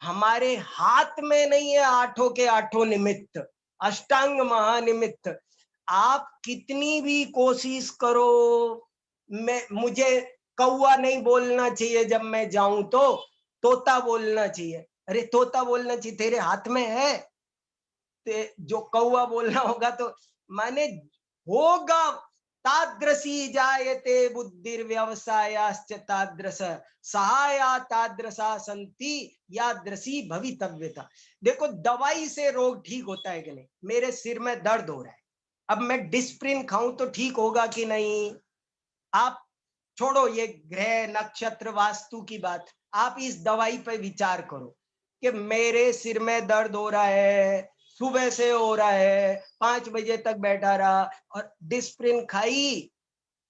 हमारे हाथ में नहीं है आठों के आठों निमित्त, अष्टांग महानिमित्त। आप कितनी भी कोशिश करो, मुझे कौवा नहीं बोलना चाहिए जब मैं जाऊं तो तोता बोलना चाहिए। अरे तोता बोलना चाहिए, तेरे हाथ में है, जो कौवा बोलना होगा तो माने होगा। तादृशी जायते बुद्धिर्व्यवसायाश्च तादृश सहाया तादृशा संति यादृशी भवितव्यता। देखो, दवाई से रोग ठीक होता है कि नहीं, मेरे सिर में दर्द हो रहा है, अब मैं डिस्प्रिन खाऊं तो ठीक होगा कि नहीं। आप छोड़ो ये ग्रह नक्षत्र वास्तु की बात, आप इस दवाई पे विचार करो कि मेरे सिर में दर्द हो रहा है, सुबह से हो रहा है, 5 बजे तक बैठा रहा और डिस्प्रिन खाई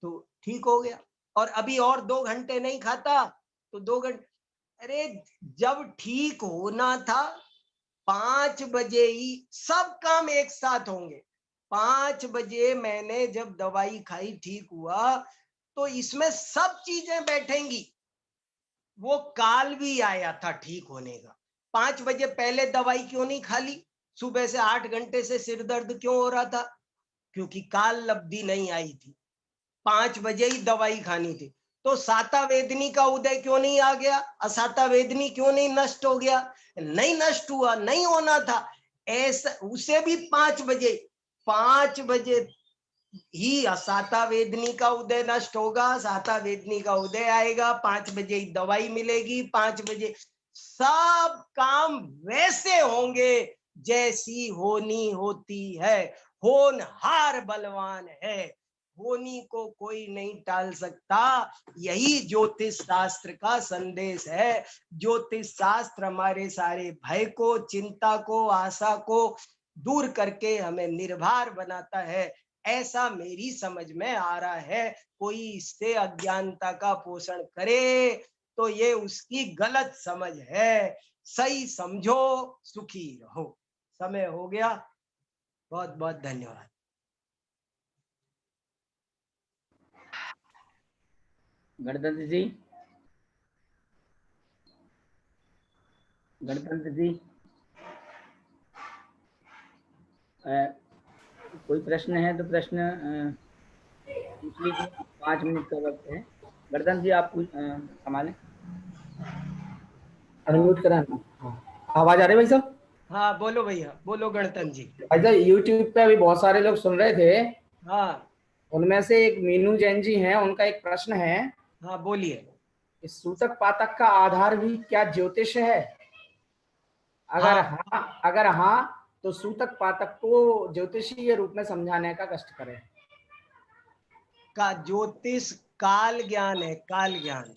तो ठीक हो गया, और अभी और 2 घंटे नहीं खाता तो 2 घंटे। अरे जब ठीक होना था 5 बजे ही सब काम एक साथ होंगे। 5 बजे मैंने जब दवाई खाई, ठीक हुआ, तो इसमें सब चीजें बैठेंगी। वो काल भी आया था ठीक होने का, 5 बजे पहले दवाई क्यों नहीं खा ली, सुबह से 8 घंटे से सिर दर्द क्यों हो रहा था, क्योंकि काल लब्धि नहीं आई थी, 5 बजे ही दवाई खानी थी। तो साता वेदनी का उदय क्यों नहीं आ गया, असाता वेदनी क्यों नहीं नष्ट हो गया, नहीं नष्ट हुआ, नहीं होना था ऐसा, उसे भी 5 बजे ही असाता वेदनी का उदय नष्ट होगा, साता वेदनी का उदय आएगा, 5 बजे ही दवाई मिलेगी, 5 बजे सब काम वैसे होंगे जैसी होनी होती है। होनहार बलवान है, होनी को कोई नहीं टाल सकता। यही ज्योतिष शास्त्र का संदेश है। ज्योतिष शास्त्र हमारे सारे भय को, चिंता को, आशा को दूर करके हमें निर्भर बनाता है, ऐसा मेरी समझ में आ रहा है। कोई इससे अज्ञानता का पोषण करे तो ये उसकी गलत समझ है। सही समझो, सुखी रहो। समय हो गया, बहुत बहुत धन्यवाद। गणतंत्र जी, गणतंत्र जी, कोई प्रश्न है तो प्रश्न पूछ लीजिए। 5 मिनट का वक्त है। गणतंत्र जी आप संभालें। अनम्यूट करा ना। हाँ, आवाज आ रही है भाई साहब? हाँ बोलो भैया, बोलो गणतंत्र जी। भाई साहब यूट्यूब पे अभी बहुत सारे लोग सुन रहे थे, हाँ उनमें से एक मीनू जैन जी हैं, उनका एक प्रश्न है। हाँ बोलिए। इस सूतक पातक का आधार भी क्या ज्योतिष है? अगर हाँ तो सूतक पातक को ज्योतिषीय रूप में समझाने का कष्ट करें। का ज्योतिष काल ज्ञान है, काल ज्ञान।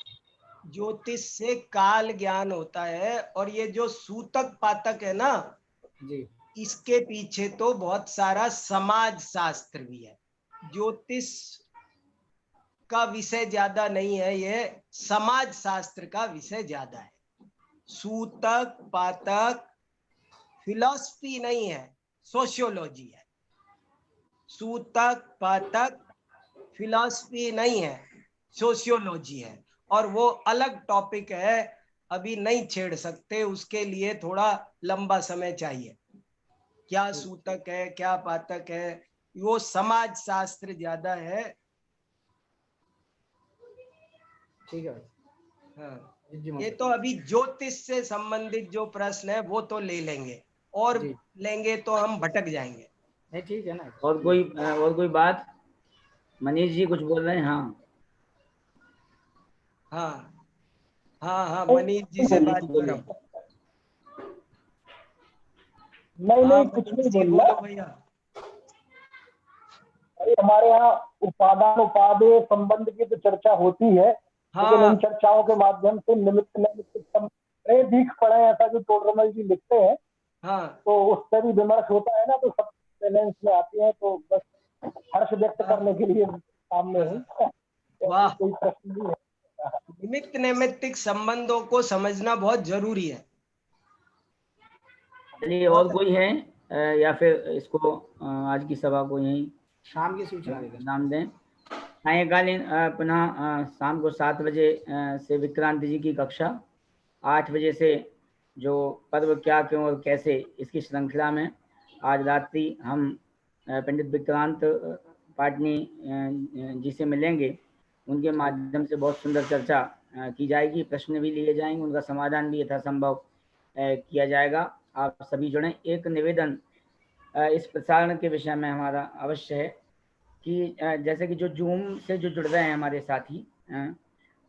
ज्योतिष से काल ज्ञान होता है। और ये जो सूतक पातक है ना जी, इसके पीछे तो बहुत सारा समाज शास्त्र भी है। ज्योतिष का विषय ज्यादा नहीं है, ये समाज शास्त्र का विषय ज्यादा है। सूतक पातक फिलॉसफी नहीं है, सोशियोलॉजी है। सूतक पातक फिलॉसफी नहीं है, सोशियोलॉजी है। और वो अलग टॉपिक है, अभी नहीं छेड़ सकते, उसके लिए थोड़ा लंबा समय चाहिए। क्या सूतक है, क्या पातक है, वो समाज शास्त्र ज्यादा है। ठीक है भाई। हाँ, जी, ये तो अभी ज्योतिष से संबंधित जो प्रश्न है वो तो ले लेंगे, और जी। लेंगे तो हम भटक जाएंगे। नहीं ठीक है ना। और कोई बात? मनीष जी कुछ बोल रहे हैं? हाँ हाँ हाँ हाँ, मनीष जी से बात बोलिए। करो। नहीं हाँ नहीं, कुछ मनीष नहीं जी बोल रहा। बोलो भैया। अरे हमारे यहाँ उपादान उपादेय संबंध की तो चर्चा होती है, लेकिन हाँ इन चर्चाओं के माध्यम से निमित्त निमित्त दीख पड़े, ऐसा जो टोडरमल जी लिखते हैं, हाँ तो उससे भी विमर्श होता है ना, तो सब बैलेंस में आती है। तो बस हर्ष व्यक्त करने के लिए सामने हूँ। वाह, कोई प्रश्न नहीं है। निमित्त नैमित्तिक संबंधों को समझना बहुत जरूरी है। चलिए, और कोई है या फिर इसको आज की सभा को यहीं शाम की सूचना देगा। नाम दें। सायंकालीन पुनः शाम को 7 बजे से विक्रांत जी की कक्षा, 8 बजे से जो पर्व क्या क्यों और कैसे इसकी श्रृंखला में आज रात्रि हम पंडित विक्रांत पाटनी जी से मिलेंगे। उनके माध्यम से बहुत सुंदर चर्चा की जाएगी, प्रश्न भी लिए जाएंगे, उनका समाधान भी यथासंभव किया जाएगा। आप सभी जुड़ें। एक निवेदन इस प्रसारण के विषय में हमारा अवश्य है कि जैसे कि जो जूम से जो जुड़ रहे हैं हमारे साथी,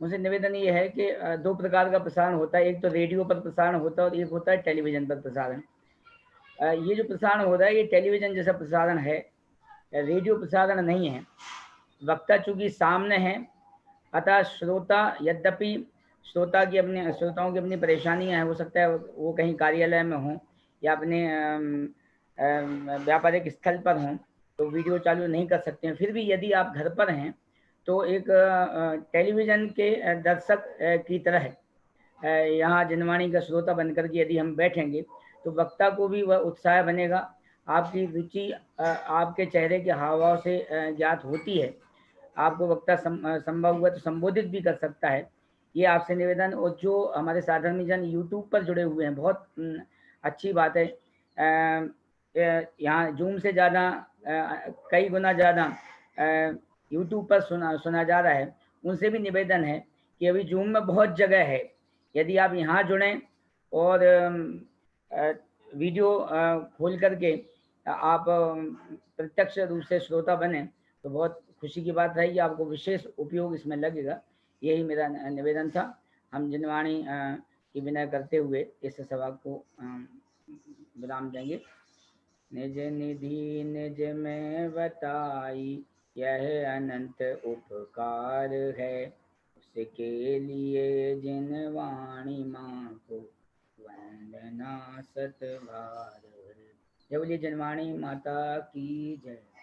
उनसे निवेदन ये है कि 2 प्रकार का प्रसारण होता है। एक तो रेडियो पर प्रसारण होता है और एक होता है टेलीविज़न पर प्रसारण। ये जो प्रसारण हो रहा है ये टेलीविज़न जैसा प्रसारण है, रेडियो प्रसारण नहीं है। वक्ता चूँकि सामने है, अतः श्रोता, यद्यपि श्रोताओं की अपनी परेशानियां हैं, हो सकता है वो कहीं कार्यालय में हों या अपने व्यापारिक स्थल पर हों, तो वीडियो चालू नहीं कर सकते हैं। फिर भी यदि आप घर पर हैं तो एक टेलीविज़न के दर्शक की तरह यहाँ जनवाणी का श्रोता बनकर के यदि हम बैठेंगे तो वक्ता को भी वह उत्साह बनेगा। आपकी रुचि आपके चेहरे के हाव भाव से ज्ञात होती है। आपको वक्ता संभव हुआ तो संबोधित भी कर सकता है। ये आपसे निवेदन। और जो हमारे साधर्मी जन यूट्यूब पर जुड़े हुए हैं, बहुत अच्छी बात है। यहाँ जूम से ज़्यादा कई गुना ज़्यादा यूट्यूब पर सुना जा रहा है। उनसे भी निवेदन है कि अभी जूम में बहुत जगह है, यदि आप यहाँ जुड़ें और वीडियो खोल करके आप प्रत्यक्ष रूप से श्रोता बने तो बहुत खुशी की बात रहेगी, आपको विशेष उपयोग इसमें लगेगा। यही मेरा निवेदन था। हम जनवाणी की विनय करते हुए इस सभा को विराम देंगे। निज निधि निज में बताई, यह अनंत उपकार है उसके लिए जिन वाणी माँ को वंदना सतभार है। जय बोलिए जनवाणी माता की जय।